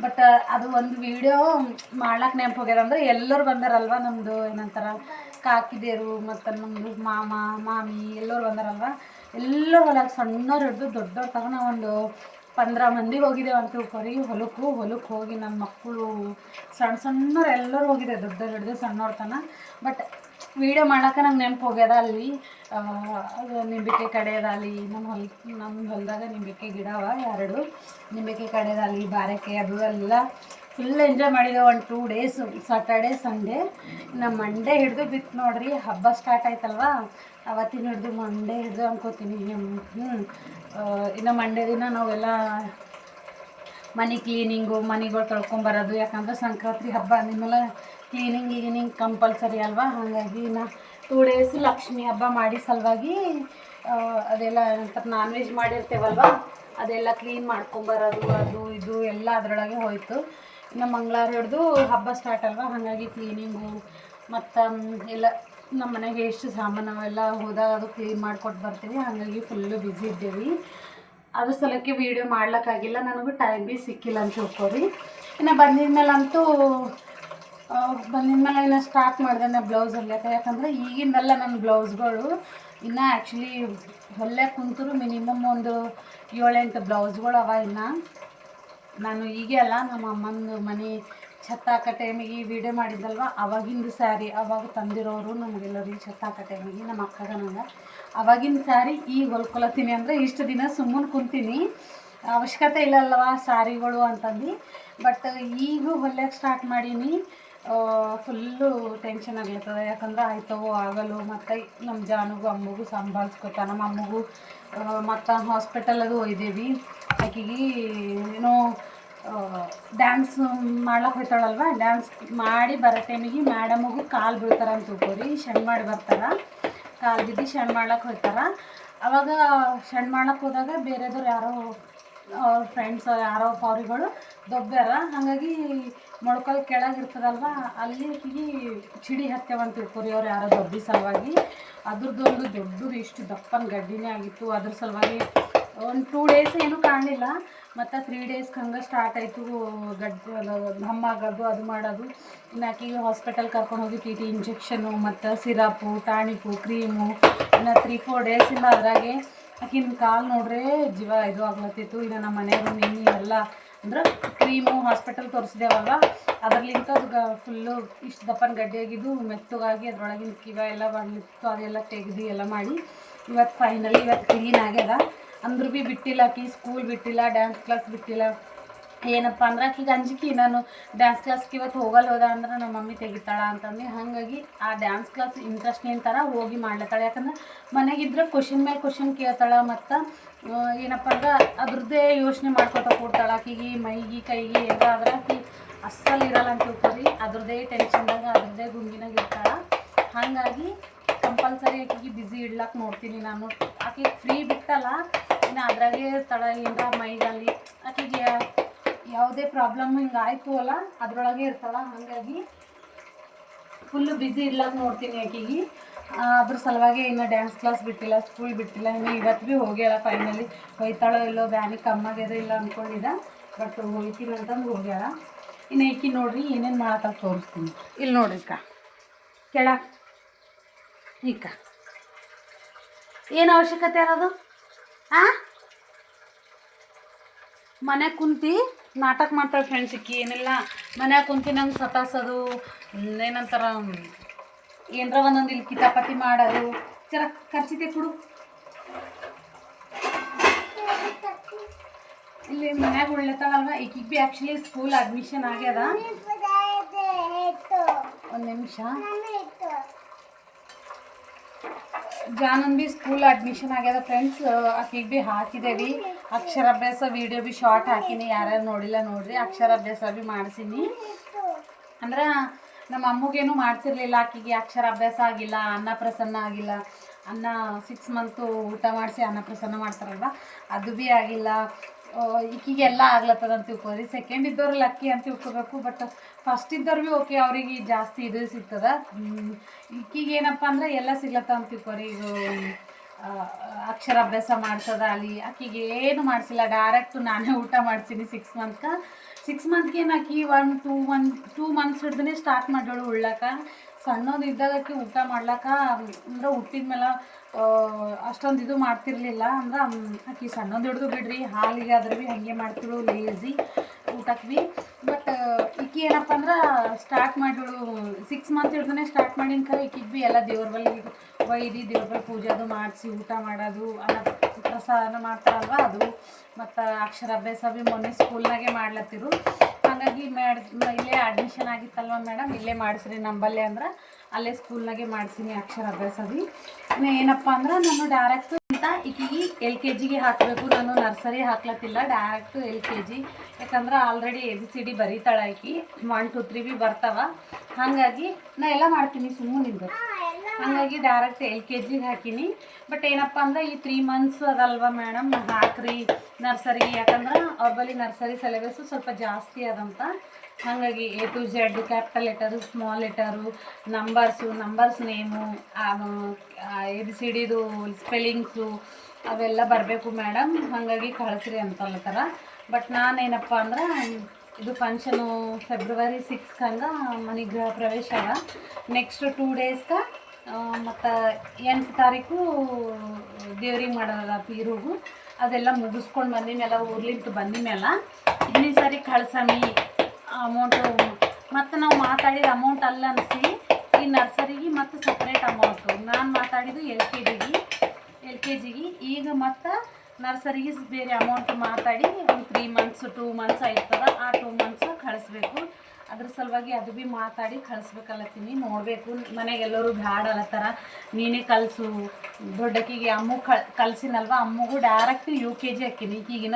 ಬಟ್ ಅದು ಒಂದು ವೀಡಿಯೋ ಮಾಡ್ಲಿಕ್ಕೆ ನೆನಪು ಹೋಗ್ಯದ. ಅಂದರೆ ಎಲ್ಲರೂ ಬಂದಾರಲ್ವ, ನಮ್ಮದು ಏನಂತಾರೆ ಕಾಕಿದೇರು ಮತ್ತು ನಮ್ಮದು ಮಾಮ ಮಾಮಿ ಎಲ್ಲರೂ ಬಂದಾರಲ್ವ. ಎಲ್ಲರೂ ಹೊಲಕ್ಕೆ ಸಣ್ಣವ್ರು ಹಿಡಿದು ದೊಡ್ಡವ್ರು ತಗ ನಾವು ಒಂದು 15 ಮಂದಿ ಹೋಗಿದ್ದೇವೆ ಅಂತ ತಿಳ್ಕೊರಿ. ಹೊಲಕ್ಕೆ ಹೋಗಿ ನನ್ನ ಮಕ್ಕಳು ಸಣ್ಣವ್ರು ಎಲ್ಲರೂ ಹೋಗಿದ್ದೆ, ದೊಡ್ಡವ್ರು ಹಿಡಿದು ಸಣ್ಣವ್ರ ತನ. ಬಟ್ ವೀಡಿಯೋ ಮಾಡೋಕೆ ನಂಗೆ ನೆನಪು ಹೋಗ್ಯದ. ಅಲ್ಲಿ ಅದು ನಿಂಬೆಕಾಯಿ ಕಡೆಯದಲ್ಲಿ ನಮ್ಮ ಹೊಲದಾಗ ನಿಂಬೆಕಾಯಿ ಗಿಡ ಅವ 2. ನಿಂಬೆಕಾಯಿ ಕಡೆಯದಲ್ಲಿ ಬಾರೆಕಾಯಿ ಅದು ಎಲ್ಲ ಫುಲ್ ಎಂಜಾಯ್ ಮಾಡಿದ್ದೇವೆ. ಒಂದು 2 ಡೇಸ್ ಸಾಟರ್ಡೆ ಸಂಡೇ. ನಮ್ಮ ಮಂಡೇ ಹಿಡಿದು ಬಿತ್ತು ನೋಡ್ರಿ, ಹಬ್ಬ ಸ್ಟಾರ್ಟ್ ಆಯ್ತಲ್ವ, ಅವತ್ತಿನ ಹಿಡಿದು ಮಂಡೇ ಹಿಡಿದು ಅನ್ಕೋತೀನಿ. ಇನ್ನು ಮಂಡೇ ದಿನ ನಾವೆಲ್ಲ ಮನೆ ಕ್ಲೀನಿಂಗು, ಮನೆಗಳು ತೊಳ್ಕೊಂಬರೋದು. ಯಾಕಂದ್ರೆ ಸಂಕ್ರಾಂತಿ ಹಬ್ಬ ಅಂದಮೇಲೆ ಕ್ಲೀನಿಂಗ್ ಕಂಪಲ್ಸರಿ ಅಲ್ವಾ. ಹಾಗಾಗಿ ನಾ 2 ಡೇಸ್ ಲಕ್ಷ್ಮಿ ಹಬ್ಬ ಮಾಡಿ ಸಲುವಾಗಿ ಅದೆಲ್ಲ ಏನಂತಾರೆ ನಾನ್ ವೆಜ್ ಮಾಡಿರ್ತೇವಲ್ವ, ಅದೆಲ್ಲ ಕ್ಲೀನ್ ಮಾಡ್ಕೊಂಬರೋದು, ಅದು ಇದು ಎಲ್ಲ ಅದರೊಳಗೆ ಹೋಯಿತು. ಇನ್ನು ಮಂಗಳವಾರ ಹಿಡಿದು ಹಬ್ಬ ಸ್ಟಾರ್ಟ್ ಅಲ್ವ, ಹಾಗಾಗಿ ಕ್ಲೀನಿಂಗು ಮತ್ತು ಎಲ್ಲ ನಮ್ಮ ಮನೆಗೆ ಎಷ್ಟು ಸಾಮಾನು ಅವೆಲ್ಲ ಹೋದಾಗ ಅದು ಕ್ಲೀನ್ ಮಾಡಿಕೊಟ್ಟು ಬರ್ತೀವಿ. ಹಾಗಾಗಿ ಫುಲ್ಲು ಬ್ಯುಸಿ ಇದ್ದೇವೆ. ಅದ್ರ ಸಲಕ್ಕೆ ವೀಡಿಯೋ ಮಾಡ್ಲಿಕ್ಕಾಗಿಲ್ಲ, ನನಗೂ ಟೈಮ್ ಭೀ ಸಿಕ್ಕಿಲ್ಲ ಅಂತ ತಿಳ್ಕೊರಿ. ಇನ್ನು ಬಂದಿದ್ಮೇಲಂತೂ ಇನ್ನು ಸ್ಟಾರ್ಟ್ ಮಾಡಿದೆ ನಾನು ಬ್ಲೌಸ್ ಹೊಲಿಯೋಕೆ. ಯಾಕಂದರೆ ಈಗಿಂದೆಲ್ಲ ನನ್ನ ಬ್ಲೌಸ್ಗಳು ಇನ್ನು ಆ್ಯಕ್ಚುಲಿ ಹೊಲ್ಯಕ್ಕೆ ಕುಂತರು ಮಿನಿಮಮ್ ಒಂದು 7-8 ಬ್ಲೌಸ್ಗಳು ಅವ. ಇನ್ನು ನಾನು ಹೀಗೆ ಅಲ್ಲ, ನಮ್ಮ ಅಮ್ಮನ ಮನೆ ಛತ್ತ ಹಾಕೋ ಟೈಮಿಗೆ ವೀಡಿಯೋ ಮಾಡಿದ್ದಲ್ವ, ಅವಾಗಿಂದು ಸ್ಯಾರಿ ಅವಾಗ ತಂದಿರೋರು ನಮಗೆಲ್ಲರಿಗೆ ಛತ್ತ ಹಾಕೋ ಟೈಮಿಗೆ ನಮ್ಮ ಅಕ್ಕಗ ನಂಗೆ ಅವಾಗಿನ ಸ್ಯಾರಿ ಈಗ ಹೊಲ್ಕೊಳತ್ತೀನಿ. ಅಂದರೆ ಇಷ್ಟು ದಿನ ಸುಮ್ಮನೆ ಕುಂತೀನಿ, ಅವಶ್ಯಕತೆ ಇಲ್ಲಲ್ವ ಸ್ಯಾರಿಗಳು ಅಂತಂದು. ಬಟ್ ಈಗ ಹೊಲ್ಯಕ್ಕೆ ಸ್ಟಾರ್ಟ್ ಮಾಡೀನಿ. ಫುಲ್ಲು ಟೆನ್ಷನ್ ಆಗ್ಲತ್ತದ, ಯಾಕಂದ್ರೆ ಆಯ್ತವೋ ಆಗಲು. ಮತ್ತು ನಮ್ಮ ಜಾನುಗೂ ಅಮ್ಮಗೂ ಸಂಭಾಳಿಸ್ಕೊತ, ನಮ್ಮ ಅಮ್ಮಗೂ ಮತ್ತು ಹಾಸ್ಪಿಟಲ್ ಅದು ಒಯ್ದೇವಿ. ಆಕೆಗೆ ಏನೋ ಡ್ಯಾನ್ಸ್ ಮಾಡ್ಲಿಕ್ಕೆ ಹೋಯ್ತಾಳಲ್ವ, ಡ್ಯಾನ್ಸ್ ಮಾಡಿ ಬರೋ ಟೈಮಿಗೆ ಮೇಡಮಿಗೂ ಕಾಲು ಬೀಳ್ತಾರೆ ಅಂತ ತಿಳ್ಕೊರಿ. ಶಣ್ ಮಾಡಿ ಬರ್ತಾರೆ, ಕಾಲು ಬಿದ್ದು ಶಣ್ ಮಾಡ್ಲಿಕ್ಕೆ ಹೋಗ್ತಾರೆ. ಅವಾಗ ಶಣ್ ಮಾಡ್ಲಿಕ್ಕೆ ಹೋದಾಗ ಬೇರೆದವ್ರು ಯಾರೋ ಅವ್ರ ಫ್ರೆಂಡ್ಸ್ ಯಾರೋ ಪೌರಿಗಳು ದೊಬ್ಬ್ಯಾರ. ಹಾಗಾಗಿ ಮೊಳ್ಕಲ್ ಕೆಳಗಿರ್ತದಲ್ವ, ಅಲ್ಲಿ ಚಿಡಿ ಹತ್ಯವಂತ ತಿಳ್ಕೊರಿ ಅವ್ರು ಯಾರೋ ದೊಡ್ಡಿ ಸಲುವಾಗಿ. ಅದ್ರದ್ದೊಂದು ದೊಡ್ಡದು ಇಷ್ಟು ದಪ್ಪನ ಗಡ್ಡಿನೇ ಆಗಿತ್ತು. ಅದ್ರ ಸಲುವಾಗಿ ಒಂದು 2 ಡೇಸ್ ಏನೂ ಕಾಣಲಿಲ್ಲ. ಮತ್ತು 3 ಡೇಸ್ಗೆ ಹಂಗೆ ಸ್ಟಾರ್ಟ್ ಆಯಿತು ಘಮ್ಮ ಆಗೋದು, ಅದು ಮಾಡೋದು. ಇನ್ನು ಆಕೆಗೆ ಹಾಸ್ಪಿಟಲ್ ಕರ್ಕೊಂಡು ಹೋಗಿ TT ಇಂಜೆಕ್ಷನ್ನು ಮತ್ತು ಸಿರಪು ಟಾಣಿಕು ಕ್ರೀಮು. ಇನ್ನು 3-4 ಡೇಸಿಂದ ಅದ್ರಾಗೆ ಆಕಿನ ಕಾಲು ನೋಡ್ರೆ ಜೀವ ಇದು ಆಗ್ಲತ್ತಿತ್ತು. ಈಗ ನಮ್ಮ ಮನೆಯವರು ನಿನ್ನೆ ಎಲ್ಲ ಅಂದ್ರೆ ಕ್ರೀಮು ಹಾಸ್ಪಿಟಲ್ ತೋರಿಸಿದೇವಲ್ಲ, ಅದರಲ್ಲಿಂತ ಅದು ಫುಲ್ಲು ಇಷ್ಟು ದಪ್ಪನ ಗಡ್ಡೆಯಾಗಿದ್ದು ಮೆತ್ತಗಾಗಿ ಅದ್ರೊಳಗಿನ ಕಿವ ಎಲ್ಲ ಬಂದಿತ್ತು, ಅದೆಲ್ಲ ತೆಗೆದು ಎಲ್ಲ ಮಾಡಿ ಇವತ್ತು ಫೈನಲಿ ಇವತ್ತು ಕ್ಲೀನ್ ಆಗ್ಯದ. ಅಂದ್ರೂ ಭೀ ಬಿಟ್ಟಿಲ್ಲ ಆಕಿ, ಸ್ಕೂಲ್ ಬಿಟ್ಟಿಲ್ಲ, ಡ್ಯಾನ್ಸ್ ಕ್ಲಾಸ್ ಬಿಟ್ಟಿಲ್ಲ. ಏನಪ್ಪ ಅಂದ್ರೆ ಆಕಿಗೆ ಅಂಜಿಕೆ, ನಾನು ಡ್ಯಾನ್ಸ್ ಕ್ಲಾಸ್ಗೆ ಇವತ್ತು ಹೋದ ಅಂದ್ರೆ ನಮ್ಮ ಮಮ್ಮಿ ತೆಗಿತಾಳ ಅಂತಂದು. ಹಾಗಾಗಿ ಆ ಡ್ಯಾನ್ಸ್ ಕ್ಲಾಸ್ ಇಂಟ್ರೆಸ್ಟ್ನೇನು ಥರ ಹೋಗಿ ಮಾಡ್ಲತ್ತಾಳೆ. ಯಾಕಂದ್ರೆ ಮನೆಗಿದ್ರೆ ಕ್ವಶನ್ ಮೇಲೆ ಕ್ವಶನ್ ಕೇಳ್ತಾಳೆ. ಮತ್ತು ಏನಪ್ಪ ಅಂದ್ರೆ ಅದ್ರದ್ದೇ ಯೋಚನೆ ಮಾಡ್ಕೊತ ಕೊಡ್ತಾಳೆ. ಆಕಿಗೆ ಮೈಗೆ ಕೈಗೆ ಏನಾದ್ರೆ ಆಕಿ ಅಸ್ಸಲು ಇರಲ್ಲ ಅಂತ ತಿಳ್ಕೊರಿ, ಅದ್ರದ್ದೇ ಟೆನ್ಷನ್ದಾಗ ಅದ್ರದ್ದೇ ಗುಂಗಿನಾಗ ಇರ್ತಾಳೆ. ಹಾಗಾಗಿ ಕಂಪಲ್ಸರಿ ಆಕಿಗೆ ಬ್ಯುಸಿ ಇಡ್ಲಕ್ಕೆ ನೋಡ್ತೀನಿ ನಾನು. ಆಕಿಗೆ ಫ್ರೀ ಬಿಟ್ಟಲ್ಲ, ಇನ್ನು ಅದ್ರಾಗೆ ತಡ ಏನಾರ ಮೈಗಲ್ಲಿ ಆಕಿಗೆ ಯಾವುದೇ ಪ್ರಾಬ್ಲಮ್ ಹಿಂಗೆ ಆಯಿತು ಅಲ್ಲ ಅದರೊಳಗೆ ಇರ್ತಾಳೆ. ಹಾಗಾಗಿ ಫುಲ್ಲು ಬ್ಯುಸಿ ಇಡ್ಲಕ್ಕೆ ನೋಡ್ತೀನಿ ಆಕಿಗೆ. ಅದ್ರ ಸಲುವಾಗಿ ಇನ್ನು ಡ್ಯಾನ್ಸ್ ಕ್ಲಾಸ್ ಬಿಟ್ಟಿಲ್ಲ, ಸ್ಕೂಲ್ ಬಿಟ್ಟಿಲ್ಲ. ಇನ್ನು ಇವತ್ತು ಭೀ ಹೋಗ್ಯಾಳ. ಫೈನಲಿ ಹೋಯ್ತಾಳೋ ಇಲ್ಲೋ, ಬ್ಯಾನಿ ಕಮ್ಮಾಗ್ಯದ ಇಲ್ಲ ಅಂದ್ಕೊಂಡಿದ್ದ, ಬಟ್ ಹೋಗ್ತೀನಿ ಅಂತಂದು ಹೋಗ್ಯಾಳ. ಇನ್ನು ಈಕಿ ನೋಡ್ರಿ ಏನೇನು ಮಾಡತ್ತ ತೋರಿಸ್ತೀನಿ. ಇಲ್ಲಿ ನೋಡ್ರಿ ಅಕ್ಕ, ಕೆಳ ಈಕ ಏನು ಅವಶ್ಯಕತೆ ಇರೋದು? ಮನೆಗೆ ಕುಂತು ನಾಟಕ ಮಾಡ್ತಾಳೆ ಫ್ರೆಂಡ್ಸ್. ಇಕ್ಕಿ ಏನೆಲ್ಲ ಮನ್ಯಾಗ ಕುಂತು ನಂಗೆ ಸತಾಸೋದು, ಏನಂತಾರ ಏನರ ಒಂದೊಂದು ಇಲ್ಲಿ ಕಿತಾಪತಿ ಮಾಡೋದು. ಜರ ಖರ್ಚಿತೆ ಕೊಡು. ಇಲ್ಲಿ ಮನ್ಯಾಗ ಉಳ್ಳೆತಾಳಲ್ವ, ಈಕಿಗೆ ಭೀ ಆ್ಯಕ್ಚುಲಿ ಸ್ಕೂಲ್ ಅಡ್ಮಿಷನ್ ಆಗ್ಯದ. ಒಂದು ನಿಮಿಷ. ಜಾನನ್ ಭೀ ಸ್ಕೂಲ್ ಅಡ್ಮಿಷನ್ ಆಗ್ಯದ ಫ್ರೆಂಡ್ಸ್. ಆಕಿಗೆ ಭೀ ಹಾಕಿದ್ದೇವೆ ಅಕ್ಷರಾಭ್ಯಾಸ ವಿಡಿಯೋ ಭೀ ಶಾರ್ಟ್ ಹಾಕಿನಿ. ಯಾರ್ಯಾರು ನೋಡಿಲ್ಲ ನೋಡ್ರಿ. ಅಕ್ಷರಾಭ್ಯಾಸ ಭೀ ಮಾಡಿಸೀನಿ. ಅಂದ್ರೆ ನಮ್ಮ ಅಮ್ಮಗೇನು ಮಾಡ್ಸಿರ್ಲಿಲ್ಲ. ಆಕಿಗೆ ಅಕ್ಷರಾಭ್ಯಾಸ ಆಗಿಲ್ಲ, ಅನ್ನಪ್ರಸನ್ನ ಆಗಿಲ್ಲ. ಅನ್ನ 6 ಮಂತು ಊಟ ಮಾಡಿಸಿ ಅನ್ನಪ್ರಸನ್ನ ಮಾಡ್ತಾರಲ್ವ, ಅದು ಭೀ ಆಗಿಲ್ಲ. ಈಕಿಗೆಲ್ಲ ಆಗ್ಲತ್ತದ ಅಂತ ತಿಳ್ಕೊರಿ. ಸೆಕೆಂಡ್ ಇದ್ದವ್ರು ಲಕ್ಕಿ ಅಂತ ತಿಳ್ಕೊಬೇಕು. ಬಟ್ ಫಸ್ಟ್ ಇದ್ದವ್ರು ಭೀ ಓಕೆ, ಅವ್ರಿಗೆ ಜಾಸ್ತಿ ಇದು ಸಿಗ್ತದ. ಈಕಿಗೆ ಏನಪ್ಪ ಅಂದ್ರೆ ಎಲ್ಲ ಸಿಗ್ಲತ್ತ ಅಂತ ತಿಳ್ಕೊರಿ. ಇದು ಅಕ್ಷರಾಭ್ಯಾಸ ಮಾಡ್ಸದ ಅಲ್ಲಿ ಆಕಿಗೆ ಏನು ಮಾಡಿಸಿಲ್ಲ. ಡೈರೆಕ್ಟು ನಾನೇ ಊಟ ಮಾಡ್ತೀನಿ 6 ಮಂತ್ಗೆ ಆಕಿ 2 ಮಂತ್ಸ್ ಹಿಡ್ದೇ ಸ್ಟಾರ್ಟ್ ಮಾಡೋಳು ಉಳ್ಳಾಕ. ಸಣ್ಣದು ಇದ್ದಾಗ ಆಕಿ ಊಟ ಮಾಡ್ಲಾಕ ಅಂದ್ರೆ ಹುಟ್ಟಿದ ಮೇಲೆ ಅಷ್ಟೊಂದು ಇದು ಮಾಡ್ತಿರ್ಲಿಲ್ಲ. ಅಂದ್ರೆ ಆಕಿ ಸಣ್ಣದು ಹಿಡ್ದು ಬಿಡ್ರಿ, ಹಾಲಿಗೆ ಆದ್ರೆ ಭೀ ಹಾಗೆ ಮಾಡ್ತಿಳು ಲೇಝಿ ಊಟಕ್ಕೆ ಭೀ. ಬಟ್ ಈಕಿ ಏನಪ್ಪ ಅಂದ್ರೆ ಸ್ಟಾರ್ಟ್ ಮಾಡೋಳು 6 ಮಂತ್ ಹಿಡ್ದೇ ಸ್ಟಾರ್ಟ್ ಮಾಡಿನ ಖರೆ ಈಕಿಗೆ ಭೀ ಎಲ್ಲ ದೇವ್ರ ಬಲ್ಲಿ ಒಯ್ದು ದೇವ್ರ ಬಲ್ಲಿ ಪೂಜೆ ಅದು ಮಾಡಿಸಿ ಊಟ ಮಾಡೋದು, ಅನ್ನ ಪ್ರಸಾದ ಮಾಡ್ತಾರಲ್ವ ಅದು. ಮತ್ತು ಅಕ್ಷರಾಭ್ಯಾಸ ಭೀ ಮೊನ್ನೆ ಸ್ಕೂಲ್ನಾಗೆ ಮಾಡ್ಲತ್ತಿರು. ಹಾಗಾಗಿ ಇಲ್ಲೇ ಅಡ್ಮಿಷನ್ ಆಗಿತ್ತಲ್ವ ಮೇಡಮ್, ಇಲ್ಲೇ ಮಾಡಿಸ್ರಿ ನಂಬಲ್ಲೇ ಅಂದ್ರೆ ಅಲ್ಲೇ ಸ್ಕೂಲ್ನಾಗೆ ಮಾಡಿಸೀನಿ ಅಕ್ಷರಾಭ್ಯಾಸ ಭೀ. ಏನಪ್ಪ ಅಂದ್ರೆ ನಾನು ಡೈರೆಕ್ಟು ಅಂತ ಈಕಿಗೆ LKG ಹಾಕಬೇಕು. ನಾನು ನರ್ಸರಿ ಹಾಕ್ಲತ್ತಿಲ್ಲ, ಡೈರೆಕ್ಟು LKG. ಯಾಕಂದ್ರೆ ಆಲ್ರೆಡಿ ABCD ಬರೀತಾಳೆ ಆಕಿ, 1 2 3 ಭೀ ಬರ್ತಾವ. ಹಾಗಾಗಿ ನಾ ಎಲ್ಲ ಮಾಡ್ತೀನಿ ಸುಮ್ಮನಿಂದ. ಹಾಗಾಗಿ ಡೈರೆಕ್ಟ್ LKG ಹಾಕೀನಿ. ಬಟ್ ಏನಪ್ಪ ಅಂದ್ರೆ ಈ 3 ಮಂತ್ಸ್ ಅದಲ್ವ ಮೇಡಮ್, ಹಾಕ್ರಿ ನರ್ಸರಿಗೆ. ಯಾಕಂದ್ರೆ ಅವ್ರ ಬಳಿ ನರ್ಸರಿ ಸಿಲೆಬಸ್ಸು ಸ್ವಲ್ಪ ಜಾಸ್ತಿ ಅದಂತ. ಹಾಗಾಗಿ A to Z capital letter, small letter, numbers name, ABCDದು ಸ್ಪೆಲ್ಲಿಂಗ್ಸು ಅವೆಲ್ಲ ಬರಬೇಕು ಮೇಡಮ್. ಹಾಗಾಗಿ ಕಳಿಸ್ರಿ ಅಂತಲ್ಲತ್ತಾರ. ಬಟ್ ನಾನೇನಪ್ಪ ಅಂದ್ರೆ ಇದು ಫಂಕ್ಷನು ಫೆಬ್ರವರಿ 6 ಹಂಗೆ ಮನೆ ಗೃಹ ಪ್ರವೇಶ ಅದ. ನೆಕ್ಸ್ಟ್ 2 ಡೇಸ್ಗೆ ಮತ್ತು 8 ತಾರೀಕು ದೇವ್ರಿಗೆ ಮಾಡೋದ ಪೀರುಗು. ಅದೆಲ್ಲ ಮುಗಿಸ್ಕೊಂಡು ಬಂದಿಮೇಲೆ ಊರ್ಲಿಂತ ಬಂದಿಮೇಲೆ ಇನ್ನೇ ಸರಿ ಕಳ್ಸಮಿ ಅಮೌಂಟು. ಮತ್ತು ನಾವು ಮಾತಾಡಿದ ಅಮೌಂಟ್ ಅಲ್ಲ ಅನಿಸಿ ಈ ನರ್ಸರಿಗೆ ಮತ್ತು ಸಪ್ರೇಟ್ ಅಮೌಂಟು. ನಾನು ಮಾತಾಡಿದ್ದು LKGಗೆ. ಈಗ ಮತ್ತು ನರ್ಸರಿಗೆ ಬೇರೆ ಅಮೌಂಟ್ ಮಾತಾಡಿ ಒಂದು 3 ಮಂತ್ಸ್ 2 ಮಂತ್ಸ್ ಆಯ್ತದ. ಆ 2 ಮಂತ್ಸ್ ಕಳಿಸ್ಬೇಕು. ಅದ್ರ ಸಲುವಾಗಿ ಅದು ಭೀ ಮಾತಾಡಿ ಕಳಿಸ್ಬೇಕಲ್ಲತ್ತೀನಿ. ನೋಡಬೇಕು, ಮನೆಗೆಲ್ಲರೂ ಬ್ಯಾಡ ಅಲ್ಲತ್ತಾರ, ನೀನೇ ಕಲಿಸು ದೊಡ್ಡಕ್ಕಿಗೆ. ಅಮ್ಮು ಕಲಿಸಿನಲ್ವ, ಅಮ್ಮಗೂ ಡೈರೆಕ್ಟ್ UKG ಹಾಕೀನಿ. ಈಗಿನ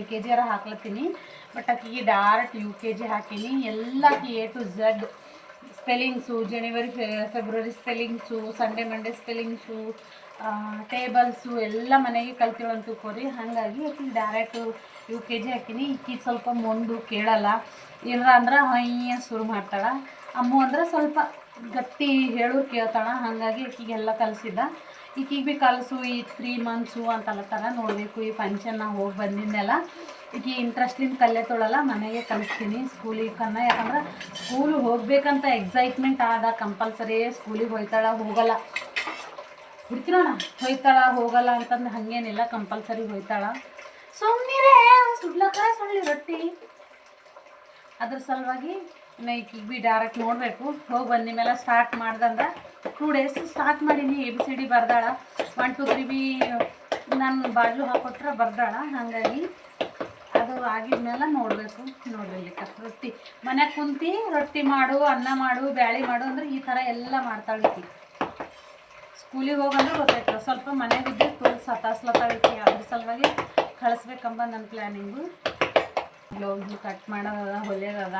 LKG ಹಾಕ್ಲತ್ತೀನಿ. ಬಟ್ ಆಕಿಗೆ ಡೈರೆಕ್ಟ್ UKG ಹಾಕೀನಿ. ಎಲ್ಲಕ್ಕೆ A to Z ಸ್ಪೆಲ್ಲಿಂಗ್ಸು, ಜನವರಿ ಫೆಬ್ರವರಿ spellings, Sunday Monday spellings, tables ಎಲ್ಲ ಮನೆಗೆ ಕಲ್ತಿಳು ಅಂತ ತಿಳ್ಕೊರಿ. ಹಾಗಾಗಿ ಆಕಿಗೆ ಡೈರೆಕ್ಟು UKG ಹಾಕೀನಿ. ಈಕಿ ಸ್ವಲ್ಪ ಮುಂದು ಕೇಳಲ್ಲ, ಏನಾರ ಅಂದ್ರೆ ಹೈಯ ಶುರು ಮಾಡ್ತಾಳೆ. ಅಮ್ಮು ಅಂದ್ರೆ ಸ್ವಲ್ಪ ಗಟ್ಟಿ ಹೇಳೋರು ಕೇಳ್ತಾಳೆ. ಹಾಗಾಗಿ ಈಕಿಗೆಲ್ಲ ಕಲಿಸಿದ್ದ. ಈಕಿಗೆ ಭೀ ಕಲಿಸು ಈ 3 ಮಂತ್ಸು ಅಂತಲ್ಲತ್ತಾರ. ನೋಡಬೇಕು, ಈ ಫಂಕ್ಷನ್ ಹೋಗಿ ಬಂದಿದ್ದೆಲ್ಲ ಈಕಿ ಇಂಟ್ರೆಸ್ಟಿಂದ ಕಲಿಯತ್ತೊಳಲ್ಲ, ಮನೆಗೆ ಕಲಿಸ್ತೀನಿ ಸ್ಕೂಲಿಗೆ ಕನ್ನ. ಯಾಕಂದ್ರೆ ಸ್ಕೂಲಿಗೆ ಹೋಗ್ಬೇಕಂತ ಎಕ್ಸೈಟ್ಮೆಂಟ್ ಆದ ಕಂಪಲ್ಸರಿ ಸ್ಕೂಲಿಗೆ ಹೋಗ್ತಾಳೆ. ಹೋಗಲ್ಲ ಬಿಡ್ತೀರೋಣ ಹೊಯ್ತಾಳ ಹೋಗಲ್ಲ ಅಂತಂದು ಹಾಗೇನಿಲ್ಲ, ಕಂಪಲ್ಸರಿ ಹೊಯ್ತಾಳ. ಸುಮ್ಮನಿರೇ ಸುಡ್ಲಕ್ಕ ಸುಳ್ಳಿ ರೊಟ್ಟಿ. ಅದ್ರ ಸಲುವಾಗಿ ಈಗ ಬಿ ಡೈರೆಕ್ಟ್ ನೋಡಬೇಕು. ಹೋಗಿ ಬಂದ ಮೇಲೆ ಸ್ಟಾರ್ಟ್ ಮಾಡ್ದಂದ್ರೆ 2 days ಸ್ಟಾರ್ಟ್ ಮಾಡೀನಿ. ABCD ಬರ್ದಾಳ, 1 2 3 ಬಿ ನಾನು ಬಾಜು ಹಾಕೊಟ್ರೆ ಬರ್ದಾಳ. ಹಾಗಾಗಿ ಅದು ಆಗಿದ್ಮೇಲೆ ನೋಡಬೇಕು. ನೋಡಲಿಕ್ಕೆ ರೊಟ್ಟಿ ಮನ್ಯಾಗ ಕುಂತು ರೊಟ್ಟಿ ಮಾಡು, ಅನ್ನ ಮಾಡು, ಬ್ಯಾಳಿ ಮಾಡು ಅಂದ್ರೆ ಈ ಥರ ಎಲ್ಲ ಮಾಡ್ತಾಳಿಕಿ. ಸ್ಕೂಲಿಗೆ ಹೋಗಂದ್ರೆ ಗೊತ್ತಾಯ್ತು, ಸ್ವಲ್ಪ ಮನೆಯಾಗಿದ್ದೆ ತೋಲ್ ಸತಾಸ್ಲತ್ತಾಳಿಕಿ. ಅದ್ರ ಸಲುವಾಗಿ ಕಳಿಸ್ಬೇಕಂಬ ನನ್ನ ಪ್ಲ್ಯಾನಿಂಗು. ಬ್ಲೌಸು ಕಟ್ ಮಾಡೋದದ, ಹೊಲಿಯೋದದ,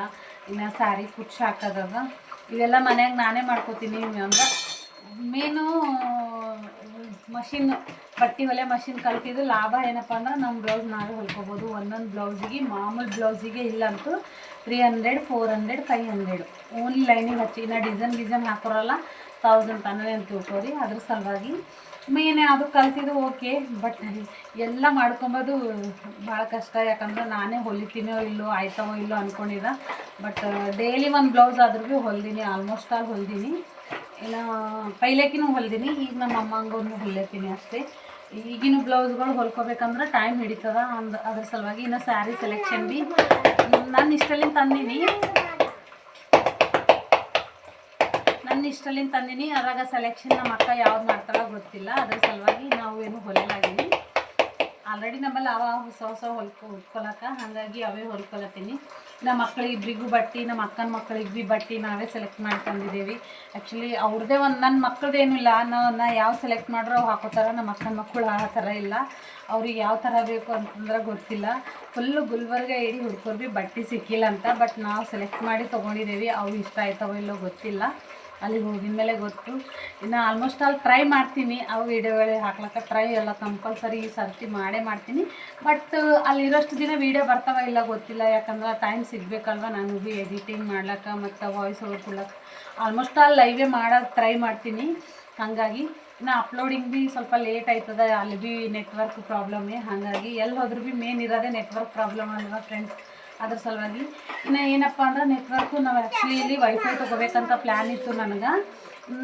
ಇನ್ನು ಸ್ಯಾರಿ ಕುಚ್ಚು ಹಾಕೋದದ. ಇವೆಲ್ಲ ಮನ್ಯಾಗ ನಾನೇ ಮಾಡ್ಕೋತೀನಿ. ಅಂದ್ರೆ ಮೇನು ಮಷಿನ್ ಬಟ್ಟೆ ಹೊಲೆ ಮಷಿನ್ ಕಲ್ತಿದ್ದು ಲಾಭ ಏನಪ್ಪ ಅಂದ್ರೆ ನಮ್ಮ ಬ್ಲೌಸ್ ನಾವೇ ಹೊಲ್ಕೋಬೋದು. ಒಂದೊಂದು ಬ್ಲೌಸಿಗೆ ಮಾಮೂಲು ಬ್ಲೌಸಿಗೆ ಇಲ್ಲಂತೂ 300 400 500 ಓನ್ಲಿ ಲೈನಿಂಗ್ ಹಚ್ಚಿ. ಇನ್ನು ಡಿಸೈನ್ ಹಾಕೋರಲ್ಲ 1000 ತನವೇ ಅಂತ ತಿಳ್ಕೊರಿ. ಅದ್ರ ಸಲುವಾಗಿ ಮೇನ್ ಅದು ಕಲ್ತಿದ್ದು ಓಕೆ, ಬಟ್ ಎಲ್ಲ ಮಾಡ್ಕೊಂಬೋದು ಭಾಳ ಕಷ್ಟ. ಯಾಕಂದ್ರೆ ನಾನೇ ಹೊಲಿತೀನೋ ಇಲ್ಲೋ ಆಯ್ತವೋ ಇಲ್ಲೋ ಅಂದ್ಕೊಂಡಿದ್ದೆ. ಬಟ್ ಡೈಲಿ ಒಂದು ಬ್ಲೌಸ್ ಆದ್ರೂ ಭೀ ಹೊಲ್ದೀನಿ, ಆಲ್ಮೋಸ್ಟ್ ಆಲ್ ಹೊಲ್ದೀನಿ. ಇನ್ನು ಪೈಲೇಕಿನೂ ಹೊಲ್ದೀನಿ, ಈಗ ನಮ್ಮ ಅಮ್ಮಂಗೂ ಹೊಲಿತೀನಿ ಅಷ್ಟೇ. ಈಗಿನ ಬ್ಲೌಸ್ಗಳು ಹೊಲ್ಕೋಬೇಕಂದ್ರೆ ಟೈಮ್ ಹಿಡಿತದ. ಅದ್ರ ಸಲುವಾಗಿ ಇನ್ನು ಸ್ಯಾರಿ ಸೆಲೆಕ್ಷನ್ ಭೀ ನನ್ನ ಇಷ್ಟಲಿಂದ ತಂದೀನಿ. ಅದ್ರಾಗ ಸೆಲೆಕ್ಷನ್ ನಮ್ಮ ಅಕ್ಕ ಯಾವ್ದು ಮಾಡ್ತಾರೋ ಗೊತ್ತಿಲ್ಲ. ಅದ್ರ ಸಲುವಾಗಿ ನಾವು ಏನು ಹೊಲಿಲಾಗೀನಿ. ಆಲ್ರೆಡಿ ನಮ್ಮಲ್ಲಿ ಹೊಸ ಹೊಲ್ಕೊಳಕ್ಕೆ, ಹಾಗಾಗಿ ಅವೇ ಹೊಲ್ಕೊಳತ್ತೀನಿ. ನಮ್ಮ ಮಕ್ಕಳಿಗೆ ಇಬ್ಬರಿಗೂ ಬಟ್ಟೆ, ನಮ್ಮ ಅಕ್ಕನ ಮಕ್ಕಳಿಗೆ ಭೀ ಬಟ್ಟೆ ನಾವೇ ಸೆಲೆಕ್ಟ್ ಮಾಡಿ ತಂದಿದ್ದೇವೆ. ಆ್ಯಕ್ಚುಲಿ ಅವ್ರದ್ದೇ ನನ್ನ ಮಕ್ಕಳದೇನೂ ಇಲ್ಲ, ನಾ ಯಾವ ಸೆಲೆಕ್ಟ್ ಮಾಡ್ರೋ ಹಾಕೋತಾರ. ನಮ್ಮ ಅಕ್ಕನ ಮಕ್ಕಳು ಆ ಥರ ಇಲ್ಲ, ಅವ್ರಿಗೆ ಯಾವ ಥರ ಬೇಕು ಅಂತಂದ್ರೆ ಗೊತ್ತಿಲ್ಲ. ಫುಲ್ಲು ಗುಲ್ಬರ್ಗ ಇಡೀ ಹುಡ್ಕೋರು ಭೀ ಬಟ್ಟೆ ಸಿಕ್ಕಿಲ್ಲ ಅಂತ. ಬಟ್ ನಾವು ಸೆಲೆಕ್ಟ್ ಮಾಡಿ ತೊಗೊಂಡಿದ್ದೇವೆ. ಅವು ಇಷ್ಟ ಆಯ್ತವೋ ಇಲ್ಲೋ ಗೊತ್ತಿಲ್ಲ, ಅಲ್ಲಿಗೆ ಹೋಗಿದ ಮೇಲೆ ಗೊತ್ತು. ಇನ್ನು ಆಲ್ಮೋಸ್ಟ್ ಆಲ್ ಟ್ರೈ ಮಾಡ್ತೀನಿ ಅವು ವೀಡಿಯೋಗಳಿಗೆ ಹಾಕ್ಲಕ್ಕ. ಟ್ರೈ ಎಲ್ಲ ಕಂಪಲ್ಸರಿ ಈ ಸರ್ತಿ ಮಾಡ್ತೀನಿ. ಬಟ್ ಅಲ್ಲಿರೋಷ್ಟು ದಿನ ವೀಡಿಯೋ ಬರ್ತಾವ ಇಲ್ಲ ಗೊತ್ತಿಲ್ಲ. ಯಾಕಂದ್ರೆ ಟೈಮ್ ಸಿಗಬೇಕಲ್ವ ನಾನು ಭೀ ಎಡಿಟಿಂಗ್ ಮಾಡ್ಲಿಕ್ಕೆ ಮತ್ತು ವಾಯ್ಸ್ ಓವರ್ ಕೊಡ್ಲಕ್ಕೆ. ಆಲ್ಮೋಸ್ಟ್ ಆಲ್ ಲೈವೇ ಮಾಡೋದು ಟ್ರೈ ಮಾಡ್ತೀನಿ. ಹಾಗಾಗಿ ಇನ್ನು ಅಪ್ಲೋಡಿಂಗ್ ಭೀ ಸ್ವಲ್ಪ ಲೇಟ್ ಆಯ್ತದ. ಅಲ್ಲಿ ಭೀ ನೆಟ್ವರ್ಕ್ ಪ್ರಾಬ್ಲಮ್ಮೇ. ಹಾಗಾಗಿ ಎಲ್ಲಿ ಹೋದ್ರೂ ಭೀ ಮೇನ್ ಇರೋದೇ ನೆಟ್ವರ್ಕ್ ಪ್ರಾಬ್ಲಮ್ ಅಲ್ವಾ ಫ್ರೆಂಡ್ಸ್. ಅದ್ರ ಸಲುವಾಗಿ ಇನ್ನು ಏನಪ್ಪ ಅಂದ್ರೆ ನೆಟ್ವರ್ಕು ನಾವು ಆ್ಯಕ್ಚುಲಿ ಇಲ್ಲಿ ವೈಫೈ ತೊಗೋಬೇಕಂತ ಪ್ಲ್ಯಾನ್ ಇತ್ತು ನನಗೆ.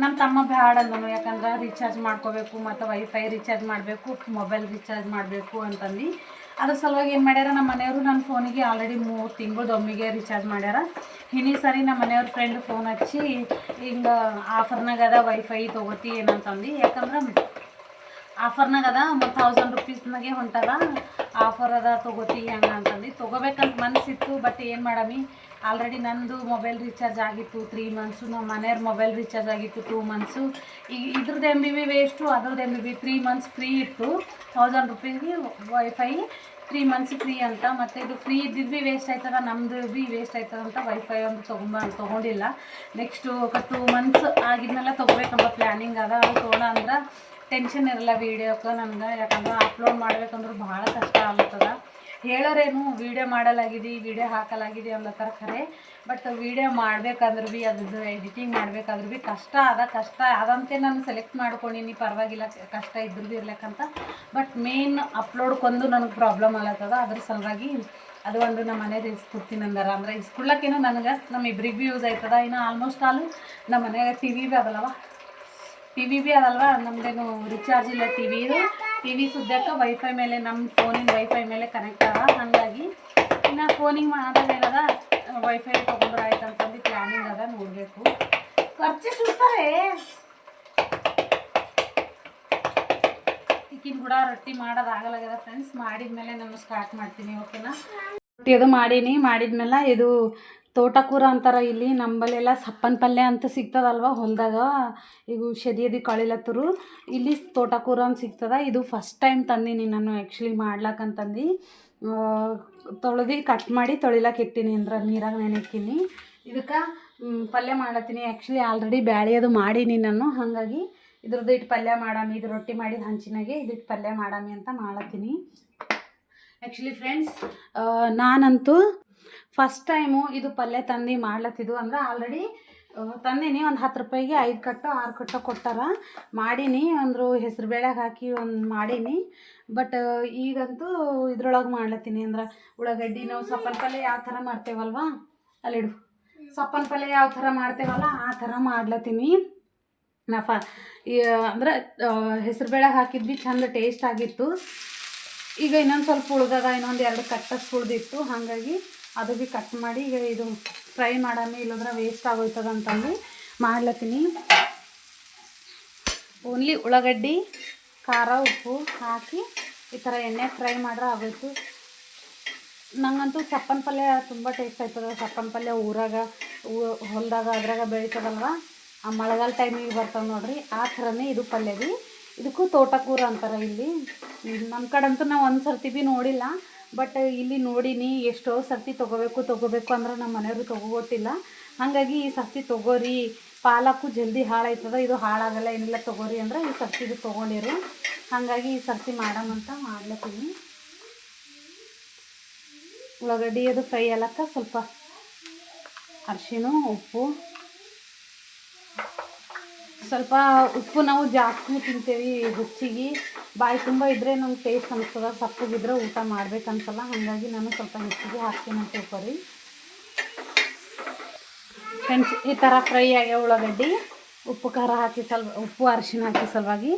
ನಮ್ಮ ತಮ್ಮ ಬ್ಯಾಡ ಅಂದನು, ಯಾಕಂದ್ರೆ ರೀಚಾರ್ಜ್ ಮಾಡ್ಕೋಬೇಕು ಮತ್ತು ವೈಫೈ ರೀಚಾರ್ಜ್ ಮಾಡಬೇಕು, ಮೊಬೈಲ್ ರೀಚಾರ್ಜ್ ಮಾಡಬೇಕು ಅಂತಂದು. ಅದ್ರ ಸಲುವಾಗಿ ಏನು ಮಾಡ್ಯಾರ ನಮ್ಮ ಮನೆಯವರು ನನ್ನ ಫೋನಿಗೆ ಆಲ್ರೆಡಿ 3 ತಿಂಗಳದೊಮ್ಮಿಗೆ ರೀಚಾರ್ಜ್ ಮಾಡ್ಯಾರ. ಇನ್ನೀ ಸರಿ ನಮ್ಮ ಮನೆಯವ್ರ ಫ್ರೆಂಡ್ ಫೋನ್ ಹಚ್ಚಿ ಹಿಂಗೆ ಆಫರ್ನಾಗ ಅದ ವೈಫೈ ತೊಗೋತಿ ಏನಂತಂದು. ಯಾಕಂದ್ರೆ ಆಫರ್ನಾಗ ಅದ 1000 ರೂಪೀಸ್ನಾಗೆ ಹೊಂಟದ ಆಫರ್ ಅದ ತೊಗೋತಿ ಹೆಂಗೆ ಅಂತಂದು ತೊಗೋಬೇಕಂತ ಮನಸ್ಸಿತ್ತು. ಬಟ್ ಏನು ಮಾಡಮಿ, ಆಲ್ರೆಡಿ ನಂದು ಮೊಬೈಲ್ ರೀಚಾರ್ಜ್ ಆಗಿತ್ತು 3 months, ನಮ್ಮ ಮನೆಯವ್ರ ಮೊಬೈಲ್ ರೀಚಾರ್ಜ್ ಆಗಿತ್ತು 2 months. ಈಗ ಇದ್ರದ್ದು MB ವೇಸ್ಟು, ಅದ್ರದ್ದು MB 3 months ಫ್ರೀ ಇತ್ತು. 1000 ರೂಪೀಸ್ಗೆ ವೈಫೈ 3 months ಫ್ರೀ ಅಂತ. ಮತ್ತು ಇದು ಫ್ರೀ ಇದ್ದಿದ್ದು ಭೀ ವೇಸ್ಟ್ ಆಯ್ತದ, ನಮ್ಮದು ಭೀ ವೇಸ್ಟ್ ಆಯ್ತದ ಅಂತ ವೈಫೈ ಒಂದು ತೊಗೊಂಡಿಲ್ಲ. ನೆಕ್ಸ್ಟು 2 months ಆಗಿದ್ಮೇಲೆ ತೊಗೋಬೇಕಂಬ ಪ್ಲ್ಯಾನಿಂಗ್ ಅದ. ಅದು ತೊಗೊಳ ಅಂದ್ರೆ ಟೆನ್ಷನ್ ಇರಲ್ಲ ವೀಡಿಯೋಕ್ಕೆ ನನಗೆ. ಯಾಕಂದ್ರೆ ಅಪ್ಲೋಡ್ ಮಾಡ್ಬೇಕಂದ್ರೆ ಭಾಳ ಕಷ್ಟ ಆಗ್ತದ. ಹೇಳೋರೇನು ವೀಡಿಯೋ ಮಾಡಲಾಗಿದೆ, ವೀಡಿಯೋ ಹಾಕಲಾಗಿದೆ ಅನ್ನೋ ಖರೆ. ಬಟ್ ವೀಡಿಯೋ ಮಾಡ್ಬೇಕಾದ್ರೆ ಭೀ ಅದ್ರದ್ದು ಎಡಿಟಿಂಗ್ ಮಾಡಬೇಕಾದ್ರೂ ಭೀ ಕಷ್ಟ ಅದಂತೆ ನಾನು ಸೆಲೆಕ್ಟ್ ಮಾಡ್ಕೊಂಡಿನಿ. ಪರವಾಗಿಲ್ಲ, ಕಷ್ಟ ಇದ್ರೂ ಭೀ ಇರ್ಲಿಕ್ಕಂತ. ಬಟ್ ಮೇನ್ ಅಪ್ಲೋಡ್ಕೊಂದು ನನಗೆ ಪ್ರಾಬ್ಲಮ್ ಆಗ್ಲತ್ತದ. ಅದ್ರ ಸಲುವಾಗಿ ಅದು ಒಂದು ನಮ್ಮ ಮನೆಯವ್ರು ಇಸ್ಕೊಡ್ತೀನಿ ಅಂದಾರ. ಅಂದ್ರೆ ಇಸ್ಕೊಡ್ಲಕ್ಕೇನು ನನಗೆ ನಮ್ಮ ಇಬ್ಬರಿಗೆ ಭೀ ಯೂಸ್ ಆಯ್ತದ. ಇನ್ನು ಆಲ್ಮೋಸ್ಟ್ ಆಲ್ ನಮ್ಮ ಮನೆಯಾಗ ಟಿ ವಿ ಭೀ ಅದಲ್ವ, ನಮ್ಮದೇನು ರಿಚಾರ್ಜ್ ಇಲ್ಲ ಟಿ ವಿ ಸುದ್ದಕ್ಕೆ ವೈಫೈ ಮೇಲೆ, ನಮ್ಮ ಫೋನಿನ ವೈಫೈ ಮೇಲೆ ಕನೆಕ್ಟ್ ಅದ. ಹಾಗಾಗಿ ಇನ್ನು ಫೋನಿಗೆ ಮಾಡೋದೇನದ ವೈಫೈ ತೊಗೊಂಡ್ರೆ ಆಯ್ತು ಅಂತಂದು ಪ್ಲ್ಯಾನಿಂಗ್ ಅದ. ನೋಡಬೇಕು, ಖರ್ಚು ಸುಡ್ತಾರೆ. ಈಗಿನ ಕೂಡ ರೊಟ್ಟಿ ಮಾಡೋದಾಗಲಾಗದ ಫ್ರೆಂಡ್ಸ್. ಮಾಡಿದ್ಮೇಲೆ ನಾನು ಸ್ಟಾರ್ಟ್ ಮಾಡ್ತೀನಿ, ಓಕೆನಾ. ರೊಟ್ಟಿ ಅದು ಮಾಡಿದ್ಮೇಲೆ ಇದು ತೋಟಕೂರ ಅಂತಾರ ಇಲ್ಲಿ ನಮ್ಮಲ್ಲೆಲ್ಲ. ಸಪ್ಪನ ಪಲ್ಯ ಅಂತ ಸಿಗ್ತದಲ್ವ ಹೊಲದಾಗ. ಈಗ ಶದಿಯದಿ ಕಳಿಲತ್ತರು ಇಲ್ಲಿ ತೋಟಕೂರ ಅಂತ ಸಿಗ್ತದ. ಇದು ಫಸ್ಟ್ ಟೈಮ್ ತಂದೀನಿ ನಾನು ಆ್ಯಕ್ಚುಲಿ ಮಾಡ್ಲಾಕಂತಂದು. ತೊಳೆದು ಕಟ್ ಮಾಡಿ ತೊಳಿಲಕ್ಕೆ ಇಟ್ಟಿನಿ, ಅಂದ್ರೆ ನೀರಾಗ ನೆನೆಕ್ಕಿನಿ. ಇದಕ್ಕೆ ಪಲ್ಯ ಮಾಡತ್ತೀನಿ. ಆ್ಯಕ್ಚುಲಿ ಆಲ್ರೆಡಿ ಬ್ಯಾಳಿ ಅದು ಮಾಡೀನಿ ನಾನು. ಹಾಗಾಗಿ ಇದ್ರದ್ದು ಇಟ್ಟು ಪಲ್ಯ ಮಾಡಾಮಿ, ಇದು ರೊಟ್ಟಿ ಮಾಡಿದ ಹಂಚಿನಾಗೆ ಇದಿಟ್ಟು ಪಲ್ಯ ಮಾಡಾಮಿ ಅಂತ ಮಾಡತ್ತೀನಿ. ಆ್ಯಕ್ಚುಲಿ ಫ್ರೆಂಡ್ಸ್, ನಾನಂತೂ ಫಸ್ಟ್ ಟೈಮು ಇದು ಪಲ್ಯ ತಂದು ಮಾಡ್ಲತ್ತಿದ್ದು. ಅಂದ್ರೆ ಆಲ್ರೆಡಿ ತಂದೀನಿ, ಒಂದು 10 ರೂಪಾಯಿಗೆ 5 ಕಟ್ಟು 6 ಕಟ್ಟು ಕೊಟ್ಟಾರ. ಮಾಡೀನಿ, ಒಂದು ಹೆಸ್ರು ಬೇಳೆಗೆ ಹಾಕಿ ಒಂದು ಮಾಡೀನಿ. ಬಟ್ ಈಗಂತೂ ಇದ್ರೊಳಗೆ ಮಾಡ್ಲತ್ತೀನಿ. ಅಂದ್ರೆ ಉಳ್ಳಾಗಡ್ಡಿ ನಾವು ಸಪ್ಪನ ಪಲ್ಯ ಯಾವ ಥರ ಮಾಡ್ತೇವಲ್ವ, ಅಲ್ಲಿಡು ಸಪ್ಪನ ಪಲ್ಯ ಯಾವ ಥರ ಮಾಡ್ತೇವಲ್ಲ ಆ ಥರ ಮಾಡ್ಲತ್ತೀನಿ. ಅಂದ್ರೆ ಹೆಸರುಬೇಳೆ ಹಾಕಿದ್ವಿ, ಚಂದ ಟೇಸ್ಟ್ ಆಗಿತ್ತು. ಈಗ ಇನ್ನೊಂದು ಸ್ವಲ್ಪ ಉಳ್ದದ, ಇನ್ನೊಂದು 2 ಕಟ್ಟಷ್ಟು ಉಳ್ದಿತ್ತು. ಹಾಗಾಗಿ ಅದು ಭೀ ಕಟ್ ಮಾಡಿ ಈಗ ಇದು ಫ್ರೈ ಮಾಡಾಮಿ, ಇಲ್ಲಂದ್ರೆ ವೇಸ್ಟ್ ಆಗೋಯ್ತದ ಅಂತಂದು ಮಾಡ್ಲತ್ತೀನಿ. ಓನ್ಲಿ ಉಳ್ಳಾಗಡ್ಡಿ, ಖಾರ, ಉಪ್ಪು ಹಾಕಿ ಈ ಥರ ಎಣ್ಣೆ ಫ್ರೈ ಮಾಡ್ರೆ ಆಗೋಯ್ತು. ನಂಗಂತೂ ಸಪ್ಪನ ಪಲ್ಯ ತುಂಬ ಟೇಸ್ಟ್ ಆಯ್ತದ. ಸಪ್ಪನ ಪಲ್ಯ ಊರಾಗ ಹೊಲದಾಗ ಅದ್ರಾಗ ಬೆಳೀತದಲ್ವ, ಆ ಮಳೆಗಾಲ ಟೈಮಿಗೆ ಬರ್ತವೆ ನೋಡ್ರಿ, ಆ ಥರನೇ ಇದು ಪಲ್ಯ ಭೀ. ಇದಕ್ಕೂ ತೋಟಕೂರ ಅಂತಾರೆ ಇಲ್ಲಿ. ನಮ್ಮ ಕಡೆ ಅಂತೂ ನಾವು ಒಂದು ಸರ್ತಿ ಭೀ ನೋಡಿಲ್ಲ, ಬಟ್ ಇಲ್ಲಿ ನೋಡೀನಿ. ಎಷ್ಟೋ ಸರ್ತಿ ತೊಗೋಬೇಕು ಅಂದ್ರೆ ನಮ್ಮ ಮನೆಯವರು ತೊಗೋಗೊಟ್ಟಿಲ್ಲ. ಹಾಗಾಗಿ ಈ ಸರ್ತಿ ತೊಗೋರಿ, ಪಾಲಕ್ಕು ಜಲ್ದಿ ಹಾಳಾಯ್ತದ, ಇದು ಹಾಳಾಗಲ್ಲ ಏನಿಲ್ಲ, ತೊಗೋರಿ ಅಂದ್ರೆ ಈ ಸರ್ತಿ ಇದು ತೊಗೊಂಡಿರು. ಹಾಗಾಗಿ ಈ ಸರ್ತಿ ಮಾಡಮಂತ ಮಾಡ್ಲತ್ತೀನಿ. ಉಳ್ಳಾಗಡ್ಡಿ ಅದು ಫ್ರೈ ಆಗಕ್ಕೆ ಸ್ವಲ್ಪ ಅರಿಶಿಣ, ಉಪ್ಪು, ಸ್ವಲ್ಪ ಉಪ್ಪು ನಾವು ಜಾಸ್ತಿ ತಿಂತೇವೆ ಹೆಚ್ಚಿಗೆ. ಬಾಯಿ ತುಂಬ ಇದ್ದರೆ ನಮ್ಗೆ ಟೇಸ್ಟ್ ಅನಿಸ್ತದ, ಸಪ್ಪಗಿದ್ರೆ ಊಟ ಮಾಡ್ಬೇಕನ್ಸಲ್ಲ. ಹಾಗಾಗಿ ನಾನು ಸ್ವಲ್ಪ ಹೆಚ್ಚಿಗೆ ಹಾಕ್ತೀನಿ ಅಂತ ತಿಳ್ಕೊರಿ ಫ್ರೆಂಡ್ಸ್. ಈ ಥರ ಫ್ರೈ ಆಗ್ಯಾವ ಉಳ್ಳಾಗಡ್ಡಿ, ಉಪ್ಪು ಖಾರ ಹಾಕಿ ಉಪ್ಪು ಅರಿಶಿಣ ಹಾಕಿ ಸಲುವಾಗಿ.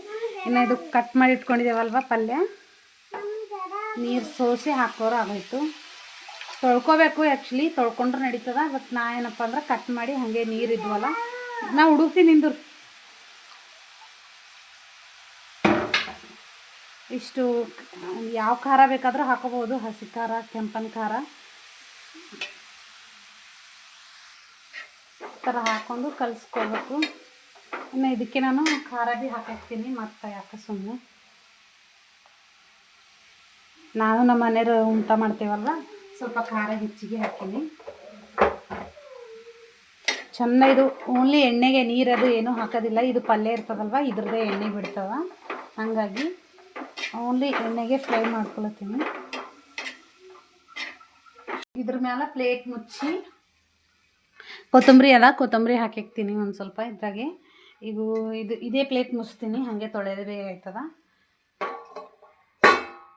ಇನ್ನು ಇದು ಕಟ್ ಮಾಡಿ ಇಟ್ಕೊಂಡಿದ್ದೇವಲ್ವ ಪಲ್ಯ, ನೀರು ಸೋಸಿ ಹಾಕೋರು ಆಗೋಯ್ತು. ತೊಳ್ಕೊಬೇಕು, ಆ್ಯಕ್ಚುಲಿ ತೊಳ್ಕೊಂಡ್ರೆ ನಡೀತದ. ಬಟ್ ನಾ ಏನಪ್ಪ ಅಂದ್ರೆ ಕಟ್ ಮಾಡಿ ಹಾಗೆ ನೀರು ಇದ್ವಲ್ಲ, ನಾ ಹುಡುಕ್ತೀನಿ ನಿಂದು. ಇಷ್ಟು ಯಾವ ಖಾರ ಬೇಕಾದರೂ ಹಾಕೋಬೋದು, ಹಸಿ ಖಾರ, ಕೆಂಪನ ಖಾರ, ಈ ಥರ ಹಾಕ್ಕೊಂಡು ಕಲಿಸ್ಕೋಬೇಕು. ಇನ್ನು ಇದಕ್ಕೆ ನಾನು ಖಾರ ಭೀ ಹಾಕಾಕ್ತೀನಿ, ಮತ್ತು ಯಾಕೆ ಸುಮ್ಮನೆ. ನಾನು ನಮ್ಮ ಮನೆಯವರು ಊಟ ಮಾಡ್ತೇವಲ್ವ, ಸ್ವಲ್ಪ ಖಾರ ಹೆಚ್ಚಿಗೆ ಹಾಕೀನಿ. ಚೆಂದ ಇದು ಓನ್ಲಿ ಎಣ್ಣೆಗೆ, ನೀರದು ಏನೂ ಹಾಕೋದಿಲ್ಲ. ಇದು ಪಲ್ಯ ಇರ್ತದಲ್ವ, ಇದ್ರದ್ದೇ ಎಣ್ಣೆ ಬಿಡ್ತವ. ಹಾಗಾಗಿ ಓನ್ಲಿ ಎಣ್ಣೆಗೆ ಫ್ರೈ ಮಾಡ್ಕೊಳತ್ತೀನಿ. ಇದ್ರ ಮೇಲೆ ಪ್ಲೇಟ್ ಮುಚ್ಚಿ ಕೊತ್ತಂಬರಿ ಹಾಕಿಕ್ತೀನಿ ಒಂದು ಸ್ವಲ್ಪ ಇದ್ರಾಗೆ. ಈಗ ಇದೇ ಪ್ಲೇಟ್ ಮುಚ್ತೀನಿ, ಹಾಗೆ ತೊಳೆದೇ ಆಯ್ತದ.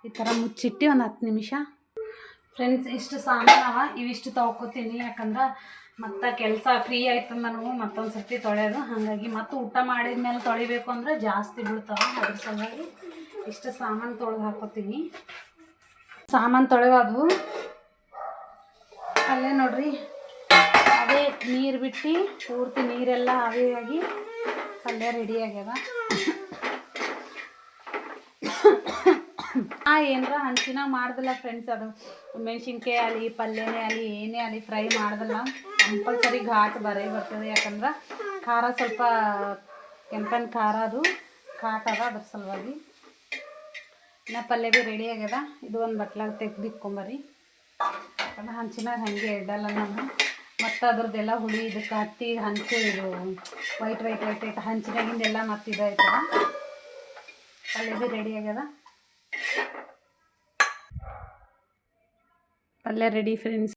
ಈ ಥರ ಮುಚ್ಚಿಟ್ಟು ಒಂದು 10 ನಿಮಿಷ ಫ್ರೆಂಡ್ಸ್. ಇಷ್ಟು ಸಾಮಾನವ, ಇವಿಷ್ಟು ತೊಳ್ಕೊತೀನಿ. ಯಾಕಂದ್ರೆ ಮತ್ತು ಕೆಲಸ ಫ್ರೀ ಆಯ್ತದ ನನಗೂ ಮತ್ತೊಂದು ಸರ್ತಿ ತೊಳೆಯೋದು. ಹಾಗಾಗಿ ಮತ್ತು ಊಟ ಮಾಡಿದ ಮೇಲೆ ತೊಳಿಬೇಕು ಅಂದ್ರೆ ಜಾಸ್ತಿ ಬೀಳ್ತಾವೆ. ಅದ್ರ ಸಲುವಾಗಿ ಇಷ್ಟು ಸಾಮಾನು ತೊಳೆದು ಹಾಕೋತೀನಿ. ಸಾಮಾನು ತೊಳೆಯೋದು ಅಲ್ಲೇ ನೋಡ್ರಿ, ಅದೇ ನೀರು ಬಿಟ್ಟು ಪೂರ್ತಿ ನೀರೆಲ್ಲ ಆವಿಯಾಗಿ ಪಲ್ಯ ರೆಡಿ ಆಗ್ಯದ. ಏನರ ಹಂಚಿನಾಗ ಮಾಡ್ದಲ್ಲ ಫ್ರೆಂಡ್ಸ್, ಅದು ಮೆಣಸಿನ್ಕಾಯಿ ಆಗಲಿ, ಪಲ್ಯನೇ ಆಗಲಿ, ಏನೇ ಆಗಲಿ ಫ್ರೈ ಮಾಡ್ದಲ್ಲ ಕಂಪಲ್ಸರಿ ಘಾಟ್ ಬರ್ತದೆ. ಯಾಕಂದ್ರೆ ಖಾರ ಸ್ವಲ್ಪ ಕೆಂಪನ ಖಾರ ಅದು ಘಾಟ್ ಅದ, ಅದ್ರ ಸಲುವಾಗಿ. ಇನ್ನು ಪಲ್ಯ ಭೀ ರೆಡಿ ಆಗ್ಯದ. ಇದು ಒಂದು ಬಟ್ಲಾಗ ತೆಗ್ದಿಕ್ಕೊಂಬರಿ, ಯಾಕಂದ್ರೆ ಹಂಚಿನಾಗ ಹಾಗೆ ಇಡಲ್ಲ ನಾನು. ಮತ್ತು ಅದ್ರದ್ದೆಲ್ಲ ಹುಳಿ ಇದಕ್ಕೆ ಹತ್ತಿ ಹಂಚು, ಇದು ವೈಟ್ ಹಂಚಿನಾಗಿಂದೆಲ್ಲ ಮತ್ತು ಇದಾಯ್ತದ. ಪಲ್ಯ ಭೀ ರೆಡಿ ಆಗ್ಯದ. ಪಲ್ಯ ರೆಡಿ ಫ್ರೆಂಡ್ಸ್.